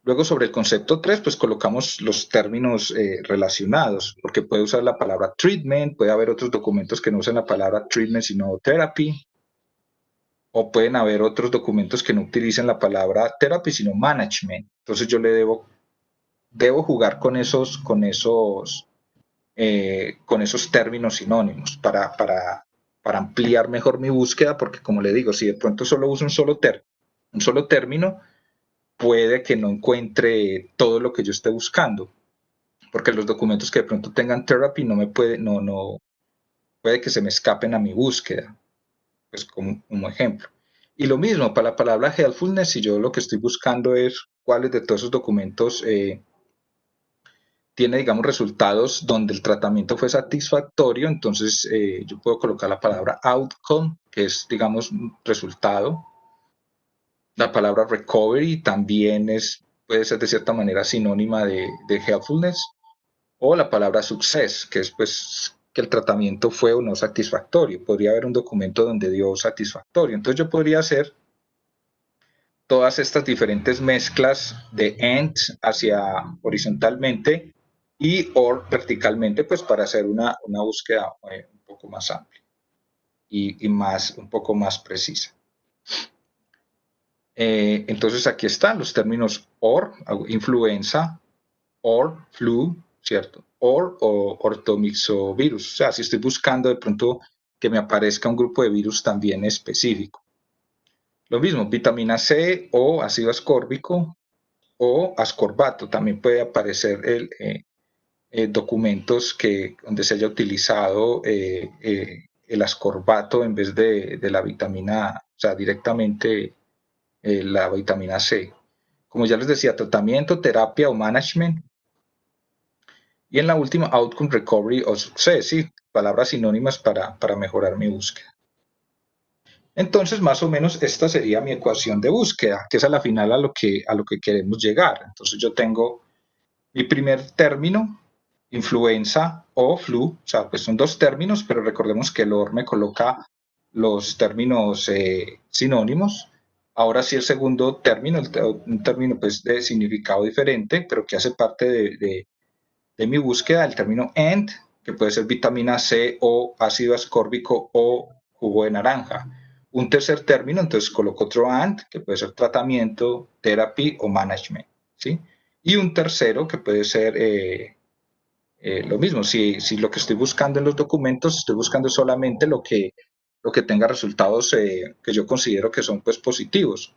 Luego sobre el concepto 3, pues colocamos los términos relacionados, porque puede usar la palabra treatment, puede haber otros documentos que no usen la palabra treatment sino therapy, o pueden haber otros documentos que no utilicen la palabra therapy sino management. Entonces yo le debo jugar con esos términos sinónimos para ampliar mejor mi búsqueda, porque como le digo, si de pronto solo uso un solo término, puede que no encuentre todo lo que yo esté buscando, porque los documentos que de pronto tengan therapy puede que se me escapen a mi búsqueda, pues como ejemplo. Y lo mismo para la palabra helpfulness, si yo lo que estoy buscando es cuáles de todos esos documentos tiene, digamos, resultados donde el tratamiento fue satisfactorio, entonces yo puedo colocar la palabra outcome, que es, digamos, un resultado. La palabra recovery también puede ser de cierta manera sinónima de helpfulness, o la palabra success, que es pues que el tratamiento fue o no satisfactorio. Podría haber un documento donde dio satisfactorio. Entonces yo podría hacer todas estas diferentes mezclas de and hacia horizontalmente y or verticalmente, pues para hacer una búsqueda un poco más amplia y un poco más precisa. Entonces aquí están los términos or, influenza, or, flu, ¿cierto? Or o ortomixovirus. O sea, si estoy buscando de pronto que me aparezca un grupo de virus también específico. Lo mismo, vitamina C o ácido ascórbico o ascorbato. También puede aparecer documentos donde se haya utilizado el ascorbato en vez de la vitamina A, o sea, directamente la vitamina C. Como ya les decía, tratamiento, terapia o management. Y en la última, outcome, recovery o success, sí, palabras sinónimas para mejorar mi búsqueda. Entonces, más o menos, esta sería mi ecuación de búsqueda, que es a la final a lo que queremos llegar. Entonces, yo tengo mi primer término, influenza o flu, o sea, pues son dos términos, pero recordemos que el OR me coloca los términos sinónimos. Ahora sí el segundo término, un término pues de significado diferente, pero que hace parte de mi búsqueda, el término AND, que puede ser vitamina C o ácido ascórbico o jugo de naranja. Un tercer término, entonces coloco otro AND, que puede ser tratamiento, therapy o management, ¿sí? Y un tercero, que puede ser lo mismo, si lo que estoy buscando en los documentos, estoy buscando solamente lo que tenga resultados que yo considero que son pues positivos,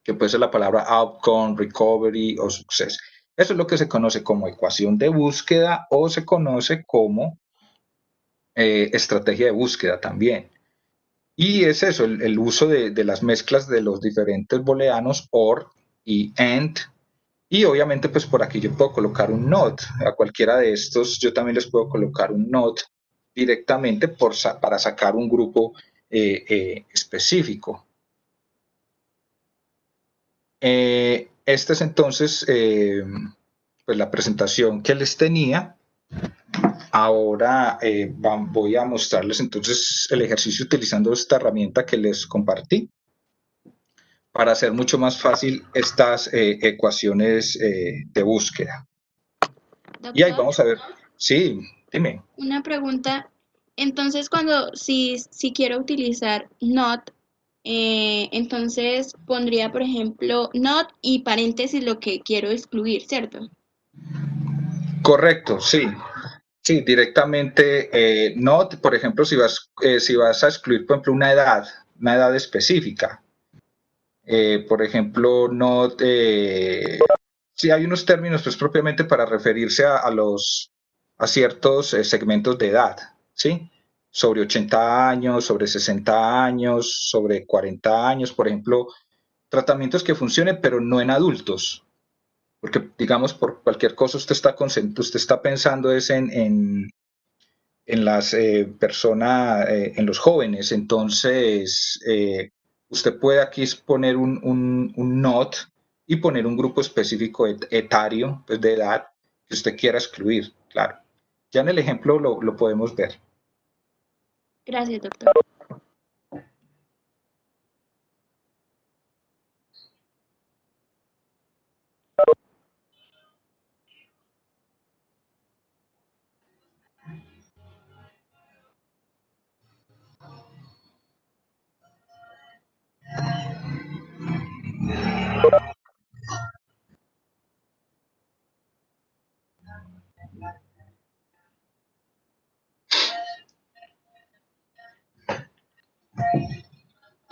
que puede ser la palabra outcome, recovery o success. Eso es lo que se conoce como ecuación de búsqueda o se conoce como estrategia de búsqueda también. Y es eso, el uso de las mezclas de los diferentes booleanos OR y AND. Y obviamente pues por aquí yo puedo colocar un not. A cualquiera de estos yo también les puedo colocar un not directamente para sacar un grupo específico. Esta es entonces pues la presentación que les tenía. Ahora voy a mostrarles entonces el ejercicio utilizando esta herramienta que les compartí para hacer mucho más fácil estas ecuaciones de búsqueda. Doctor, Y ahí vamos a ver. Sí, dime. una pregunta. Entonces, si quiero utilizar not, entonces pondría, por ejemplo, not y paréntesis lo que quiero excluir, ¿cierto? Correcto, sí. Sí, directamente not, por ejemplo, si vas a excluir, por ejemplo, una edad específica. Por ejemplo, not, sí hay unos términos pues propiamente para referirse a ciertos segmentos de edad, ¿sí? Sobre 80 años, sobre 60 años, sobre 40 años, por ejemplo, tratamientos que funcionen, pero no en adultos. Porque, digamos, por cualquier cosa usted está pensando es en las personas, en los jóvenes. Entonces, usted puede aquí poner un not y poner un grupo específico etario, pues de edad, que usted quiera excluir, claro. Ya en el ejemplo lo podemos ver. Gracias, doctor.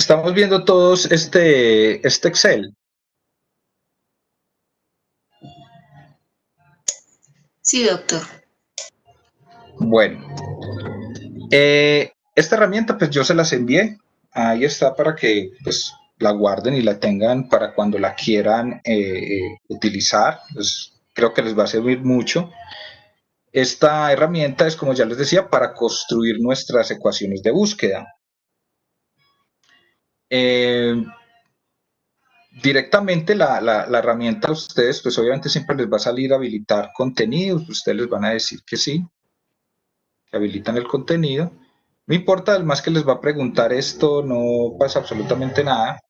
Estamos viendo todos este Excel. Sí, doctor. Bueno, esta herramienta pues yo se las envié. Ahí está para que pues la guarden y la tengan para cuando la quieran utilizar. Pues, creo que les va a servir mucho. Esta herramienta es, como ya les decía, para construir nuestras ecuaciones de búsqueda. Directamente la herramienta a ustedes, pues obviamente siempre les va a salir habilitar contenidos, ustedes les van a decir que sí, que habilitan el contenido. No importa, además que les va a preguntar esto, no pasa absolutamente nada.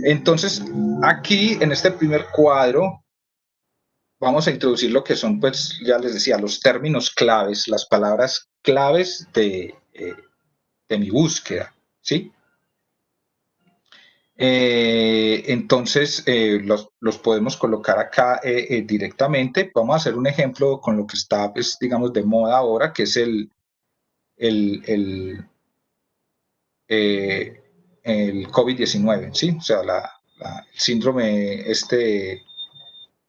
Entonces, aquí en este primer cuadro, vamos a introducir lo que son, pues ya les decía, los términos claves, las palabras claves de mi búsqueda, ¿sí? Entonces los podemos colocar acá directamente. Vamos a hacer un ejemplo con lo que está, pues, digamos, de moda ahora, que es el COVID-19, ¿sí? O sea, el síndrome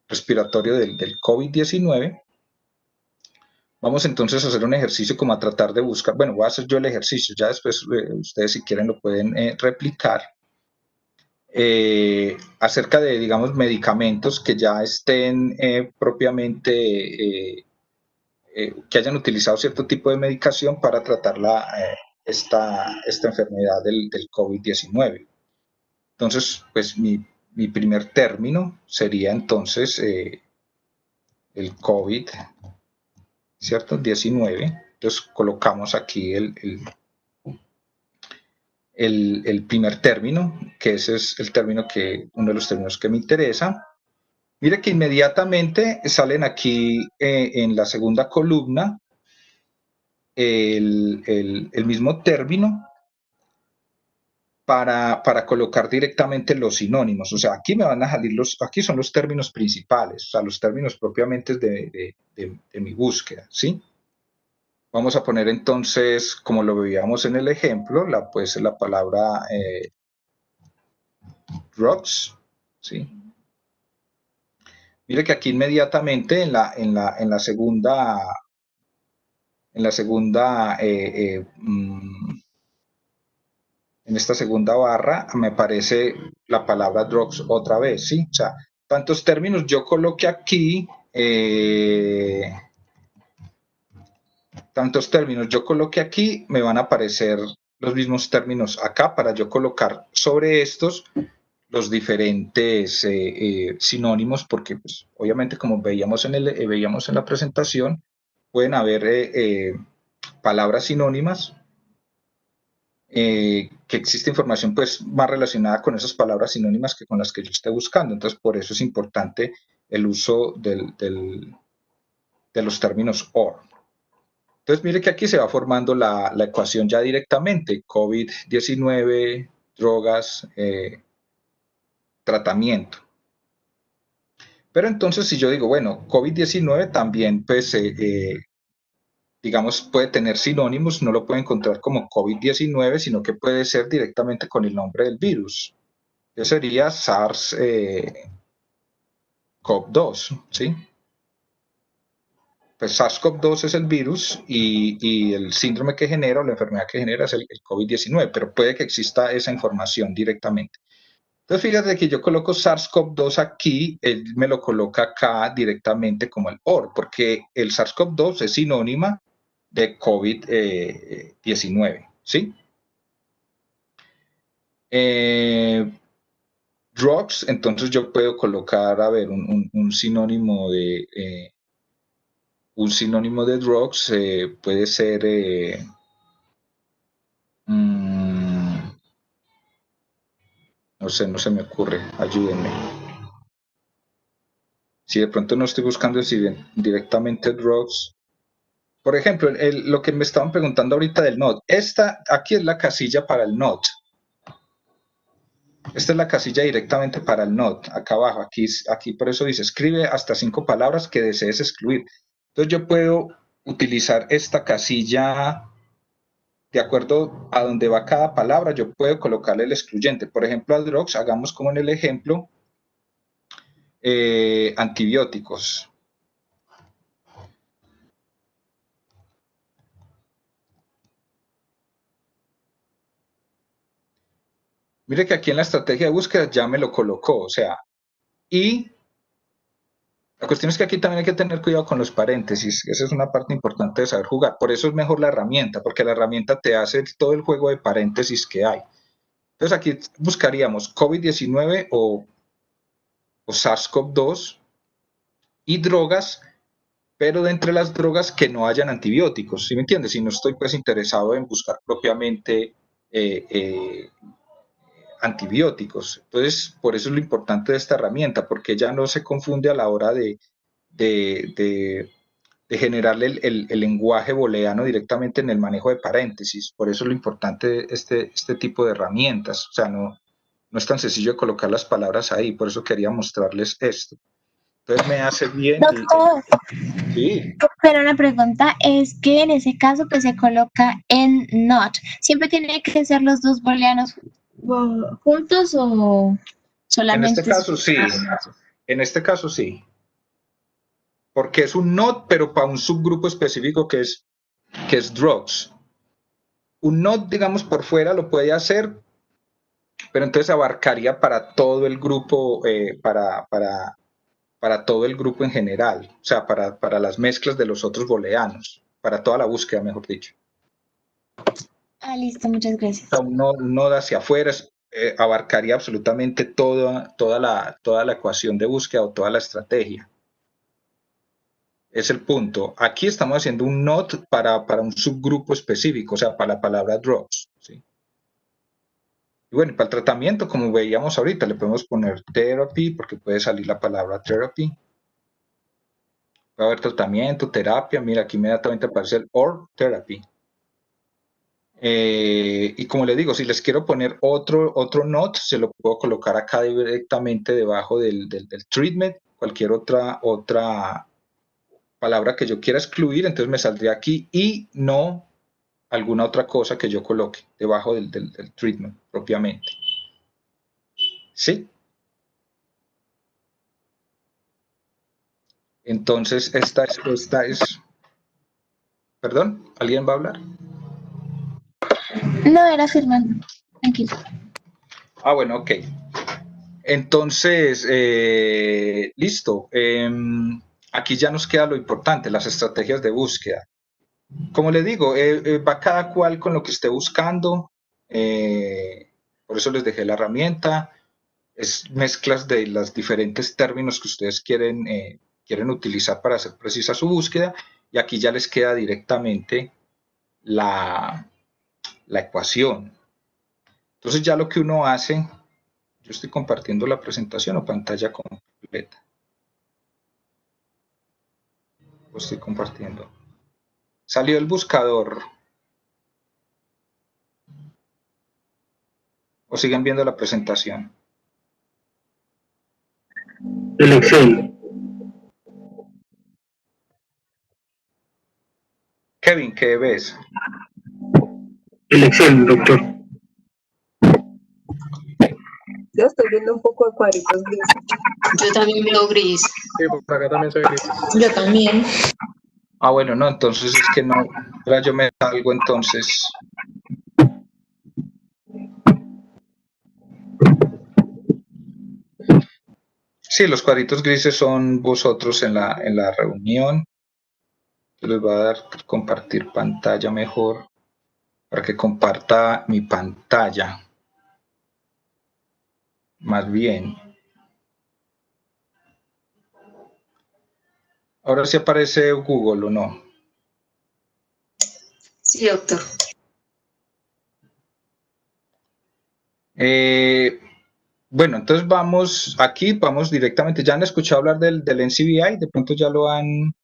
respiratorio del COVID-19. Vamos entonces a hacer un ejercicio como a tratar de buscar, bueno, voy a hacer yo el ejercicio, ya después ustedes si quieren lo pueden replicar. Acerca de, digamos, medicamentos que ya estén propiamente, que hayan utilizado cierto tipo de medicación para tratar esta enfermedad del COVID-19. Entonces, pues mi primer término sería entonces el COVID, ¿cierto? 19. Entonces colocamos aquí el primer término, que ese es el término uno de los términos que me interesa. Mire que inmediatamente salen aquí en la segunda columna el mismo término para colocar directamente los sinónimos. O sea, aquí me van a salir aquí son los términos principales, o sea, los términos propiamente de mi búsqueda, ¿sí? Vamos a poner entonces, como lo veíamos en el ejemplo, pues la palabra drugs, ¿sí? Mire que aquí inmediatamente en la segunda en esta segunda barra me aparece la palabra drugs otra vez, ¿sí? O sea, tantos términos yo coloque aquí, me van a aparecer los mismos términos acá para yo colocar sobre estos los diferentes sinónimos, porque pues, obviamente como veíamos en la presentación, pueden haber palabras sinónimas, que existe información pues más relacionada con esas palabras sinónimas que con las que yo esté buscando. Entonces, por eso es importante el uso de los términos OR. Entonces, mire que aquí se va formando la ecuación ya directamente: COVID-19, drogas, tratamiento. Pero entonces, si yo digo, bueno, COVID-19 también, pues, digamos, puede tener sinónimos, no lo puede encontrar como COVID-19, sino que puede ser directamente con el nombre del virus. Que sería SARS-CoV-2, ¿sí? Pues SARS-CoV-2 es el virus y el síndrome que genera o la enfermedad que genera es el COVID-19, pero puede que exista esa información directamente. Entonces, fíjate que yo coloco SARS-CoV-2 aquí, él me lo coloca acá directamente como el OR, porque el SARS-CoV-2 es sinónima de COVID-19, ¿sí? Drugs, entonces yo puedo colocar, a ver, un sinónimo de drugs, puede ser no sé, no se me ocurre, ayúdenme. Si de pronto no estoy buscando directamente drugs. Por ejemplo, lo que me estaban preguntando ahorita del NOT. Aquí es la casilla para el NOT. Esta es la casilla directamente para el NOT, acá abajo. Aquí por eso dice, escribe hasta 5 palabras que desees excluir. Entonces yo puedo utilizar esta casilla de acuerdo a donde va cada palabra, yo puedo colocarle el excluyente. Por ejemplo, a drugs, hagamos como en el ejemplo, antibióticos. Mire que aquí en la estrategia de búsqueda ya me lo colocó, o sea, y la cuestión es que aquí también hay que tener cuidado con los paréntesis, esa es una parte importante de saber jugar, por eso es mejor la herramienta, porque la herramienta te hace todo el juego de paréntesis que hay. Entonces aquí buscaríamos COVID-19 o SARS-CoV-2 y drogas, pero de entre las drogas que no hayan antibióticos, ¿sí me entiendes? Si no estoy pues interesado en buscar propiamente antibióticos. Entonces, por eso es lo importante de esta herramienta, porque ella no se confunde a la hora de generarle el lenguaje booleano directamente en el manejo de paréntesis. Por eso es lo importante de este tipo de herramientas. O sea, no es tan sencillo colocar las palabras ahí, por eso quería mostrarles esto. Entonces me hace bien. Doctor, Sí. pero la pregunta es que en ese caso pues se coloca en not. ¿Siempre tiene que ser los dos booleanos juntos o En este solamente? caso sí. En este caso sí. Porque es un not, pero para un subgrupo específico que es drugs. Un not, digamos, por fuera lo puede hacer, pero entonces abarcaría para todo el grupo, para todo el grupo en general, o sea, para las mezclas de los otros booleanos, para toda la búsqueda, mejor dicho. Ah, listo, muchas gracias. O sea, un nodo hacia afuera abarcaría absolutamente toda la ecuación de búsqueda o toda la estrategia. Es el punto. Aquí estamos haciendo un not para un subgrupo específico, o sea, para la palabra drugs, ¿sí? Y bueno, para el tratamiento, como veíamos ahorita, le podemos poner therapy, porque puede salir la palabra therapy. Puede haber tratamiento, terapia. Mira, aquí inmediatamente aparece el or therapy. Y como les digo, si les quiero poner otro not, se lo puedo colocar acá directamente debajo del treatment, cualquier otra palabra que yo quiera excluir, entonces me saldría aquí y no alguna otra cosa que yo coloque debajo del treatment propiamente. ¿Sí? Entonces, esta es... ¿Perdón? ¿Alguien va a hablar? No, era firmando. Tranquilo. Ah, bueno, ok. Entonces, listo. Aquí ya nos queda lo importante, las estrategias de búsqueda. Como le digo, va cada cual con lo que esté buscando. Por eso les dejé la herramienta. Es mezclas de los diferentes términos que ustedes quieren utilizar para hacer precisa su búsqueda. Y aquí ya les queda directamente la ecuación. Entonces ya lo que uno hace, yo estoy compartiendo la presentación o pantalla completa. Lo estoy compartiendo. Salió el buscador. ¿O siguen viendo la presentación? El Excel. Kevin, ¿qué ves? El Excel, doctor. Yo estoy viendo un poco de cuadritos grises. Yo también veo gris. Sí, por acá también soy gris. Yo también. Ah, bueno, no, entonces es que no. Ahora yo me salgo entonces. Sí, los cuadritos grises son vosotros en la reunión. Yo les voy a dar compartir pantalla mejor para que comparta mi pantalla. Más bien. Ahora sí aparece Google o no. Sí, doctor. Bueno, entonces vamos directamente. ¿Ya han escuchado hablar del NCBI? De pronto ya lo han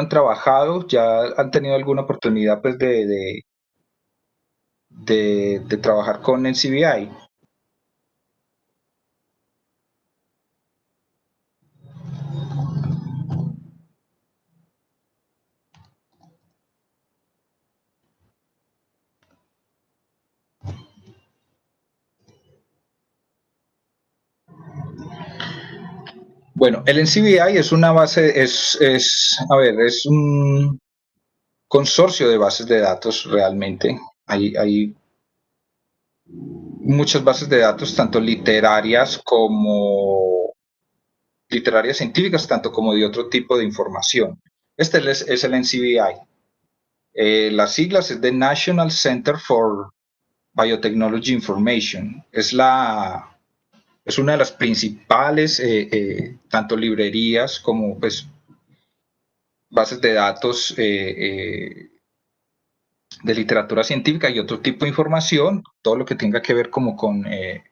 trabajado, ya han tenido alguna oportunidad pues de trabajar con NCBI. Bueno, el NCBI es una base, es un consorcio de bases de datos realmente. Hay muchas bases de datos, tanto literarias científicas, tanto como de otro tipo de información. Este es el NCBI. Las siglas es de National Center for Biotechnology Information. Es una de las principales, tanto librerías como pues, bases de datos de literatura científica y otro tipo de información, todo lo que tenga que ver como con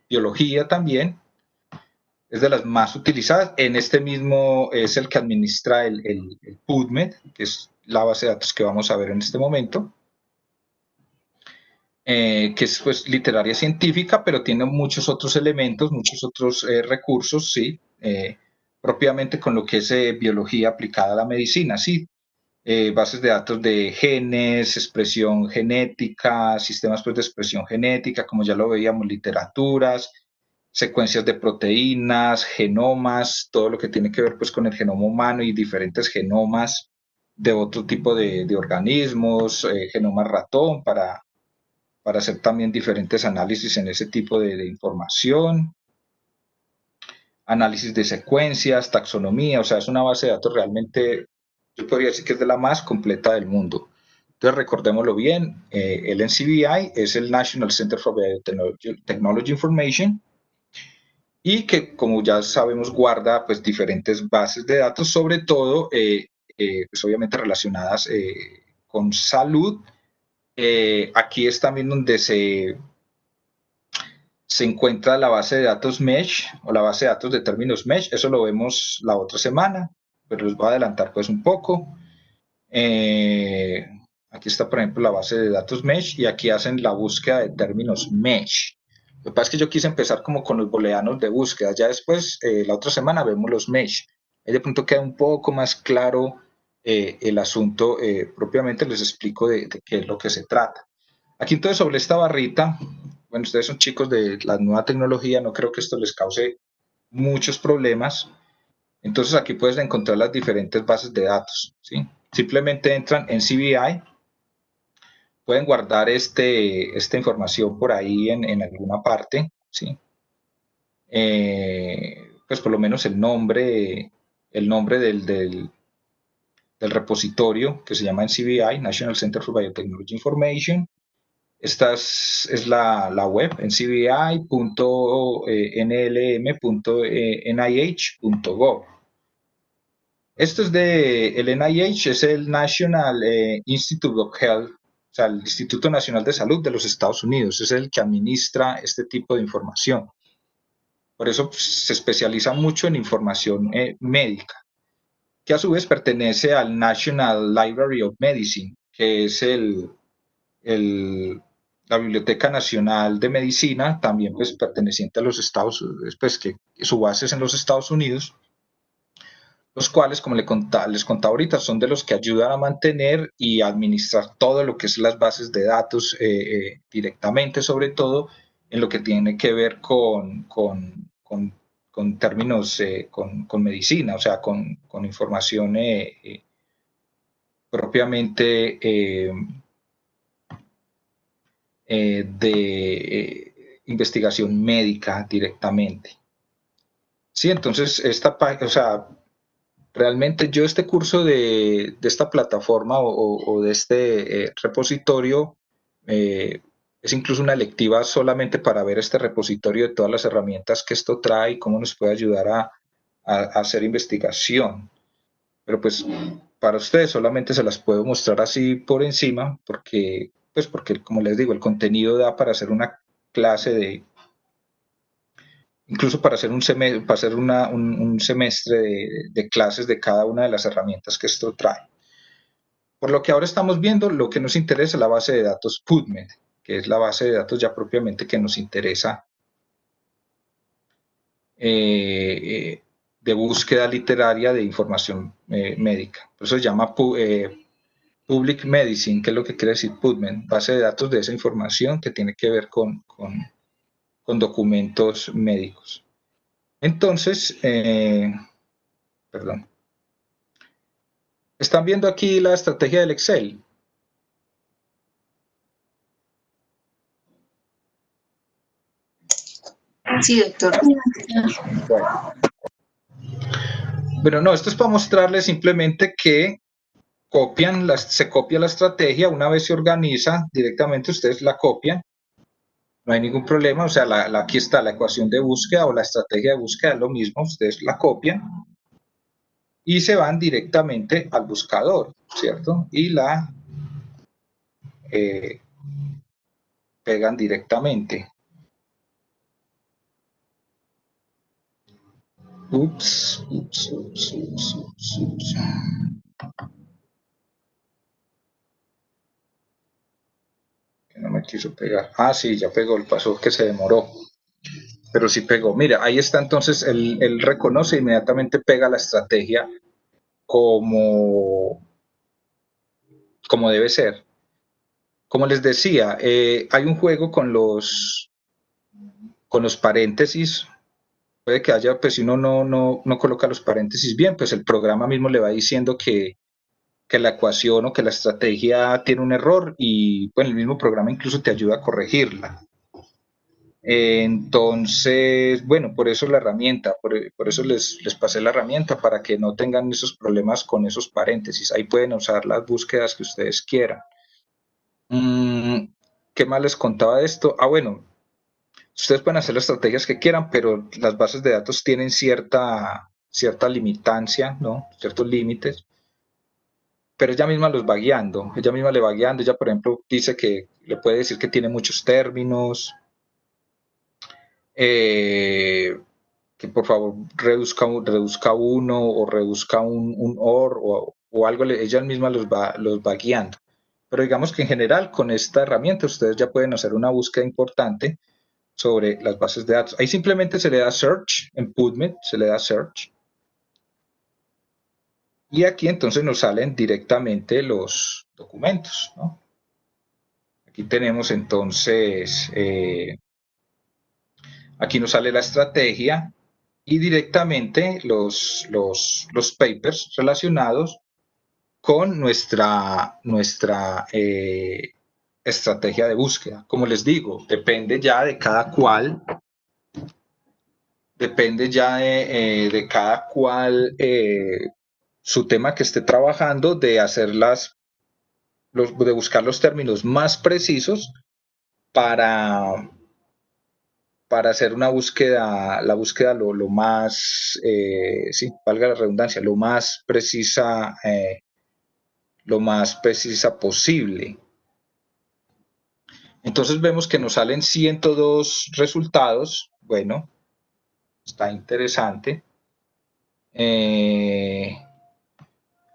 biología también. Es de las más utilizadas. En este mismo es el que administra el PubMed, que es la base de datos que vamos a ver en este momento. Que es pues literaria científica, pero tiene muchos otros elementos, muchos otros recursos, sí, propiamente con lo que es biología aplicada a la medicina, sí, bases de datos de genes, expresión genética, sistemas pues, de expresión genética, como ya lo veíamos, literaturas, secuencias de proteínas, genomas, todo lo que tiene que ver pues, con el genoma humano y diferentes genomas de otro tipo de organismos, genoma ratón para hacer también diferentes análisis en ese tipo de información, análisis de secuencias, taxonomía, o sea, es una base de datos realmente, yo podría decir que es de la más completa del mundo. Entonces, recordémoslo bien, el NCBI es el National Center for Biotechnology Information y que, como ya sabemos, guarda pues diferentes bases de datos, sobre todo, pues obviamente relacionadas con salud. Aquí es también donde se encuentra la base de datos MESH o la base de datos de términos MESH. Eso lo vemos la otra semana, pero les voy a adelantar pues un poco. Aquí está, por ejemplo, la base de datos MESH y aquí hacen la búsqueda de términos MESH. Lo que pasa es que yo quise empezar como con los booleanos de búsqueda. Ya después, la otra semana, vemos los MESH. Ahí de pronto queda un poco más claro el asunto. Propiamente les explico de qué es lo que se trata. Aquí entonces sobre esta barrita, bueno, ustedes son chicos de la nueva tecnología, no creo que esto les cause muchos problemas. Entonces aquí puedes encontrar las diferentes bases de datos, ¿sí? Simplemente entran en NCBI, pueden guardar esta información por ahí en alguna parte, ¿sí? Pues por lo menos el nombre del repositorio que se llama NCBI, National Center for Biotechnology Information. Esta es la web, ncbi.nlm.nih.gov. Esto es el NIH, es el National Institute of Health, o sea, el Instituto Nacional de Salud de los Estados Unidos, es el que administra este tipo de información. Por eso se especializa mucho en información médica, que a su vez pertenece al National Library of Medicine, que es la Biblioteca Nacional de Medicina, también pues perteneciente a los Estados Unidos, pues que su base es en los Estados Unidos, los cuales, como les contaba ahorita, son de los que ayudan a mantener y administrar todo lo que es las bases de datos directamente, sobre todo en lo que tiene que ver con términos, con medicina, o sea, con información propiamente de investigación médica directamente. Sí, entonces o sea, realmente yo este curso de esta plataforma o de este repositorio es incluso una electiva solamente para ver este repositorio de todas las herramientas que esto trae y cómo nos puede ayudar a hacer investigación. Pero pues para ustedes solamente se las puedo mostrar así por encima porque como les digo, el contenido da para hacer una clase incluso para hacer un semestre de clases de cada una de las herramientas que esto trae. Por lo que ahora estamos viendo, lo que nos interesa es la base de datos PubMed, que es la base de datos ya propiamente que nos interesa de búsqueda literaria de información médica. Por eso se llama Public Medicine, que es lo que quiere decir PubMed, base de datos de esa información que tiene que ver con documentos médicos. Entonces, Perdón. ¿Están viendo aquí la estrategia del Excel? Sí, doctor. Bueno, no, esto es para mostrarles simplemente que se copia la estrategia, una vez se organiza, directamente ustedes la copian, no hay ningún problema, o sea, aquí está la ecuación de búsqueda o la estrategia de búsqueda, es lo mismo, ustedes la copian y se van directamente al buscador, ¿cierto? Y la pegan directamente. Ups. No me quiso pegar. Ah, sí, ya pegó, el paso que se demoró. Pero sí pegó. Mira, ahí está entonces, él reconoce e inmediatamente pega la estrategia como debe ser. Como les decía, hay un juego con los paréntesis. Puede que haya, pues si uno no coloca los paréntesis bien, pues el programa mismo le va diciendo que la ecuación o que la estrategia tiene un error y bueno, el mismo programa incluso te ayuda a corregirla. Entonces, bueno, por eso la herramienta, por eso les pasé la herramienta para que no tengan esos problemas con esos paréntesis. Ahí pueden usar las búsquedas que ustedes quieran. ¿Qué más les contaba de esto? Ah, bueno, ustedes pueden hacer las estrategias que quieran, pero las bases de datos tienen cierta limitancia, ¿no? Ciertos límites. Pero ella misma los va guiando, ella misma le va guiando. Ella, por ejemplo, dice que le puede decir que tiene muchos términos, que por favor reduzca uno o reduzca un OR o algo, ella misma los va guiando. Pero digamos que en general con esta herramienta ustedes ya pueden hacer una búsqueda importante sobre las bases de datos. Ahí simplemente se le da search, en PubMed se le da search. Y aquí entonces nos salen directamente los documentos, ¿no? Aquí tenemos entonces, aquí nos sale la estrategia y directamente los papers relacionados con nuestra estrategia de búsqueda. Como les digo, depende ya de cada cual, de cada cual su tema que esté trabajando, de de buscar los términos más precisos para hacer una búsqueda, la búsqueda lo más, sí, valga la redundancia, lo más precisa posible. Entonces vemos que nos salen 102 resultados. Bueno, está interesante.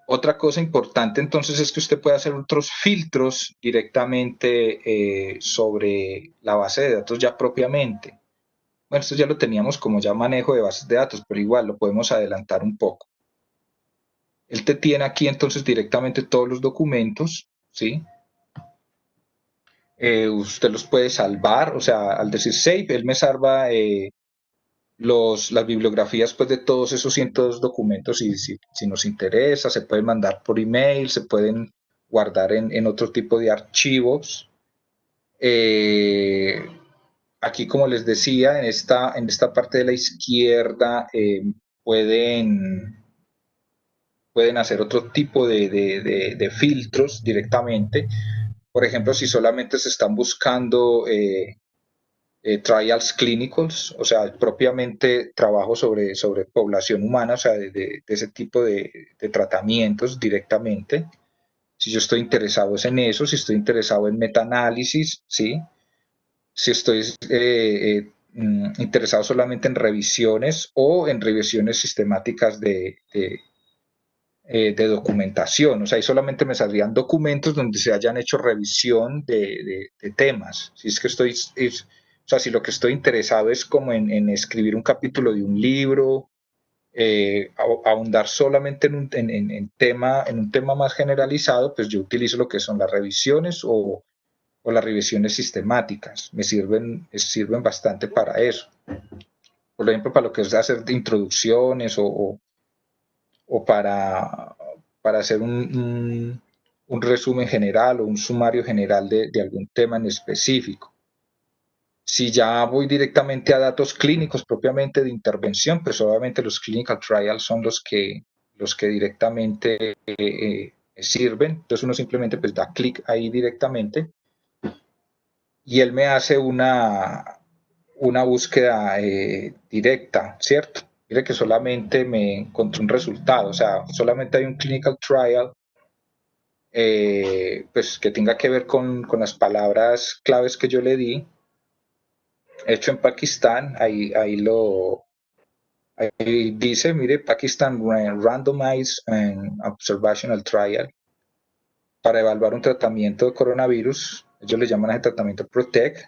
Otra cosa importante entonces es que usted puede hacer otros filtros directamente sobre la base de datos ya propiamente. Bueno, esto ya lo teníamos como ya manejo de bases de datos, pero igual lo podemos adelantar un poco. Él te tiene aquí entonces directamente todos los documentos, ¿sí? Usted los puede salvar, o sea, al decir save, él me salva las bibliografías pues, de todos esos 102 documentos y si nos interesa, se pueden mandar por email, se pueden guardar en otro tipo de archivos. Aquí, como les decía, en esta parte de la izquierda pueden hacer otro tipo de filtros directamente. Por ejemplo, si solamente se están buscando trials clínicos, o sea, propiamente trabajo sobre población humana, o sea, de ese tipo de tratamientos directamente. Si yo estoy interesado en eso, si estoy interesado en metaanálisis, ¿sí? Si estoy interesado solamente en revisiones o en revisiones sistemáticas de documentación, o sea, ahí solamente me saldrían documentos donde se hayan hecho revisión de temas. Si es que o sea, si lo que estoy interesado es como en escribir un capítulo de un libro, ahondar solamente en un tema más generalizado, pues yo utilizo lo que son las revisiones o las revisiones sistemáticas. Me sirven bastante para eso. Por ejemplo, para lo que es hacer introducciones o o para hacer un resumen general o un sumario general de algún tema en específico. Si ya voy directamente a datos clínicos propiamente de intervención, pues obviamente los clinical trials son los que directamente sirven. Entonces uno simplemente pues da clic ahí directamente y él me hace una búsqueda directa, ¿cierto? Mire que solamente me encontró un resultado, o sea, solamente hay un clinical trial pues que tenga que ver con las palabras claves que yo le di, hecho en Pakistán. Ahí dice, mire, Pakistan Randomized and Observational Trial para evaluar un tratamiento de coronavirus. Ellos le llaman a ese tratamiento PROTECT,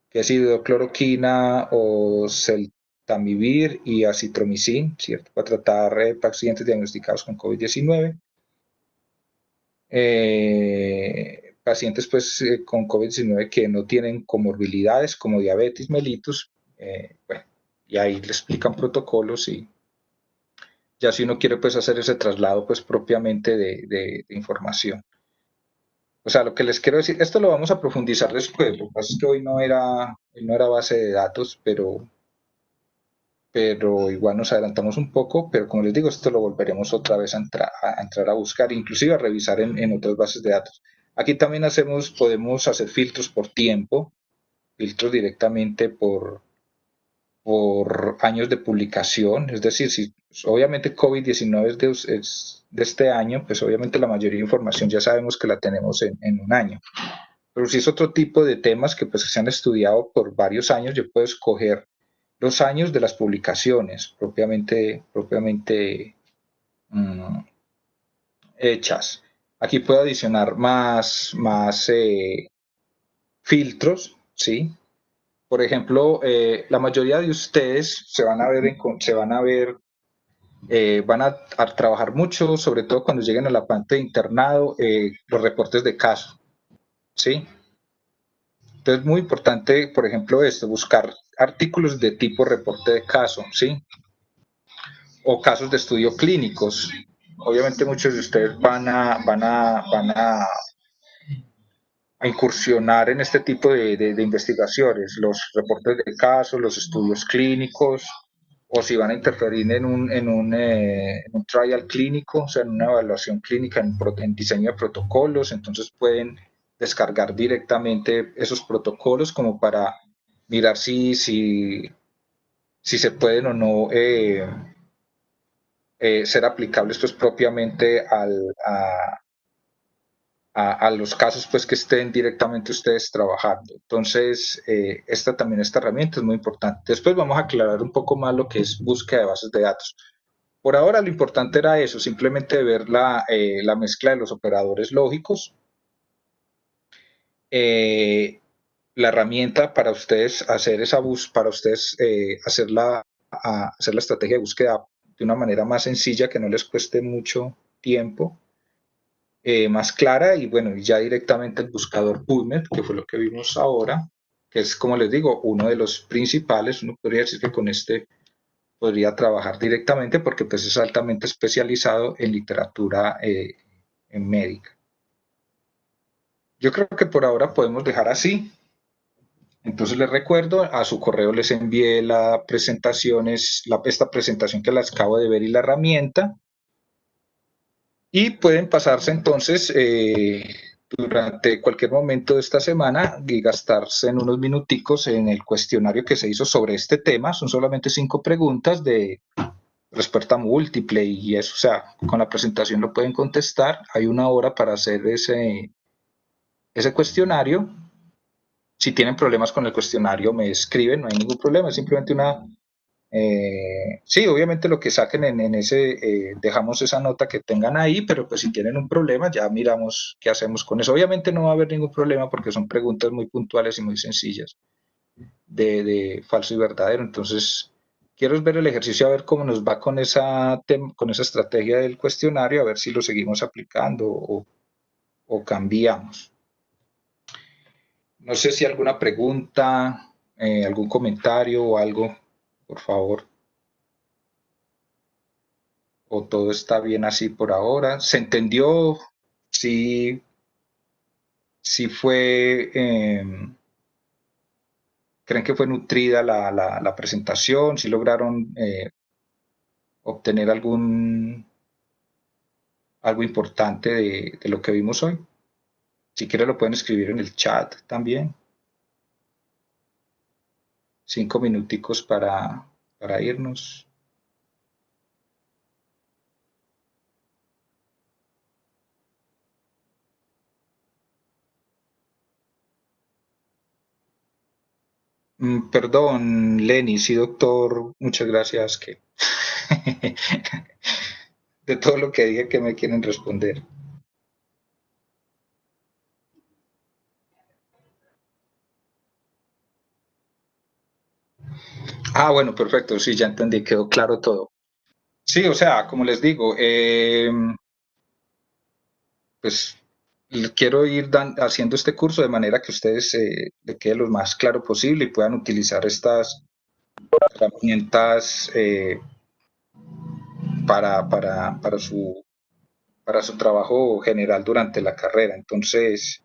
que es hidrocloroquina o celtamivir y acitromicin, ¿cierto? Para tratar pacientes diagnosticados con COVID-19. Pacientes pues con COVID-19 que no tienen comorbilidades como diabetes mellitus, bueno, y ahí le explican protocolos y ya si uno quiere pues hacer ese traslado pues propiamente de información. O sea, lo que les quiero decir, esto lo vamos a profundizar después, lo que pasa es que hoy no era base de datos, pero igual nos adelantamos un poco, pero como les digo, esto lo volveremos otra vez a entrar a buscar, inclusive a revisar en otras bases de datos. Aquí también podemos hacer filtros por tiempo, filtros directamente por años de publicación, es decir, si obviamente COVID-19 es de este año, pues obviamente la mayoría de información ya sabemos que la tenemos en un año. Pero si es otro tipo de temas que pues se han estudiado por varios años, yo puedo escoger los años de las publicaciones propiamente hechas. Aquí puedo adicionar más filtros, ¿sí? Por ejemplo, la mayoría de ustedes van a trabajar mucho, sobre todo cuando lleguen a la parte de internado, los reportes de caso, ¿sí? Entonces, muy importante, por ejemplo, buscar artículos de tipo reporte de caso, ¿sí? O casos de estudio clínicos. Obviamente muchos de ustedes van a incursionar en este tipo de investigaciones, los reportes de casos, los estudios clínicos, o si van a interferir en un trial clínico, o sea, en una evaluación clínica, en diseño de protocolos. Entonces pueden descargar directamente esos protocolos como para mirar si se pueden o no ser aplicables pues propiamente a los casos pues que estén directamente ustedes trabajando. Entonces, esta herramienta es muy importante. Después vamos a aclarar un poco más lo que es búsqueda de bases de datos. Por ahora lo importante era eso, simplemente ver la mezcla de los operadores lógicos, la herramienta para ustedes hacer hacer la estrategia de búsqueda de una manera más sencilla, que no les cueste mucho tiempo, más clara, y bueno, ya directamente el buscador PubMed, que fue lo que vimos ahora, que es, como les digo, uno de los principales. Uno podría decir que con este podría trabajar directamente porque pues es altamente especializado en literatura en médica. Yo creo que por ahora podemos dejar así. Entonces les recuerdo, a su correo les envié esta presentación que les acabo de ver y la herramienta. Y pueden pasarse entonces durante cualquier momento de esta semana y gastarse en unos minuticos en el cuestionario que se hizo sobre este tema. Son solamente 5 preguntas de respuesta múltiple y eso, o sea, con la presentación lo pueden contestar. Hay 1 hora para hacer ese cuestionario. Si tienen problemas con el cuestionario me escriben, no hay ningún problema, es simplemente sí, obviamente lo que saquen en ese, dejamos esa nota que tengan ahí, pero pues si tienen un problema ya miramos qué hacemos con eso. Obviamente no va a haber ningún problema porque son preguntas muy puntuales y muy sencillas de falso y verdadero. Entonces, quiero ver el ejercicio, a ver cómo nos va con esa estrategia del cuestionario, a ver si lo seguimos aplicando o cambiamos. No sé si alguna pregunta, algún comentario o algo, por favor. ¿O todo está bien así por ahora? ¿Se entendió? Sí, sí fue, ¿creen que fue nutrida la presentación? ¿Sí lograron obtener algo importante de lo que vimos hoy? Si quieren lo pueden escribir en el chat también. 5 minuticos para irnos. Perdón, Lenny, sí, doctor, muchas gracias que de todo lo que dije que me quieren responder. Ah, bueno, perfecto, sí, ya entendí, quedó claro todo. Sí, o sea, como les digo, pues quiero ir haciendo este curso de manera que ustedes le quede lo más claro posible y puedan utilizar estas herramientas para su trabajo general durante la carrera. Entonces,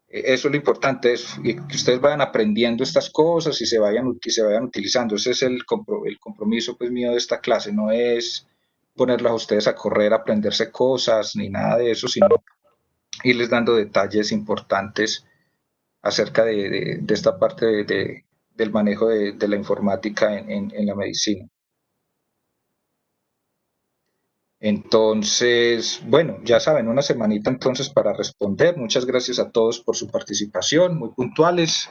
eso es lo importante, es que ustedes vayan aprendiendo estas cosas y se vayan utilizando. Ese es el compromiso pues, mío de esta clase, no es ponerlas a ustedes a correr, a aprenderse cosas, ni nada de eso, sino irles dando detalles importantes acerca de esta parte del manejo de la informática en la medicina. Entonces, bueno, ya saben, una semanita entonces para responder. Muchas gracias a todos por su participación, muy puntuales,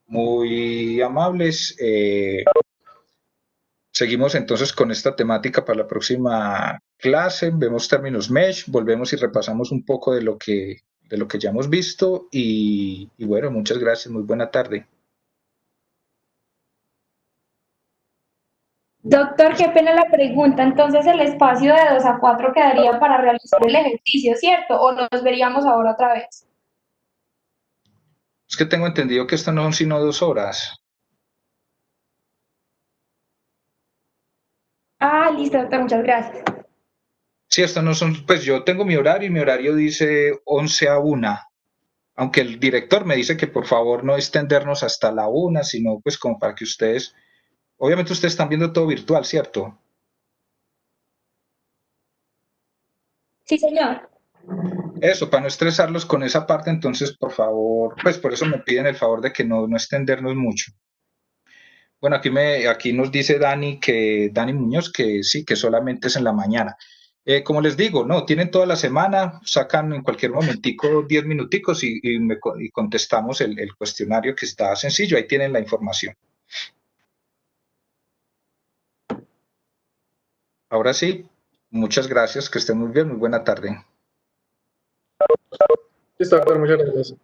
muy amables. Seguimos entonces con esta temática para la próxima clase. Vemos términos mesh, volvemos y repasamos un poco de lo que ya hemos visto. Y bueno, muchas gracias, muy buena tarde. Doctor, qué pena la pregunta. Entonces, el espacio de 2 a 4 quedaría para realizar el ejercicio, ¿cierto? ¿O nos veríamos ahora otra vez? Es que tengo entendido que esto no son sino 2 horas. Ah, listo, doctor, muchas gracias. Sí, esto no son, pues yo tengo mi horario y mi horario dice 11 a 1. Aunque el director me dice que por favor no extendernos hasta la 1, sino pues como para que ustedes, obviamente ustedes están viendo todo virtual, ¿cierto? Sí, señor. Eso, para no estresarlos con esa parte, entonces por favor, pues por eso me piden el favor de que no extendernos mucho. Bueno, aquí nos dice Dani Muñoz que sí, que solamente es en la mañana. Como les digo, no, tienen toda la semana, sacan en cualquier momentico 10 minuticos y contestamos el cuestionario que está sencillo, ahí tienen la información. Ahora sí, muchas gracias, que estén muy bien, muy buena tarde. Listo, doctor, muchas gracias.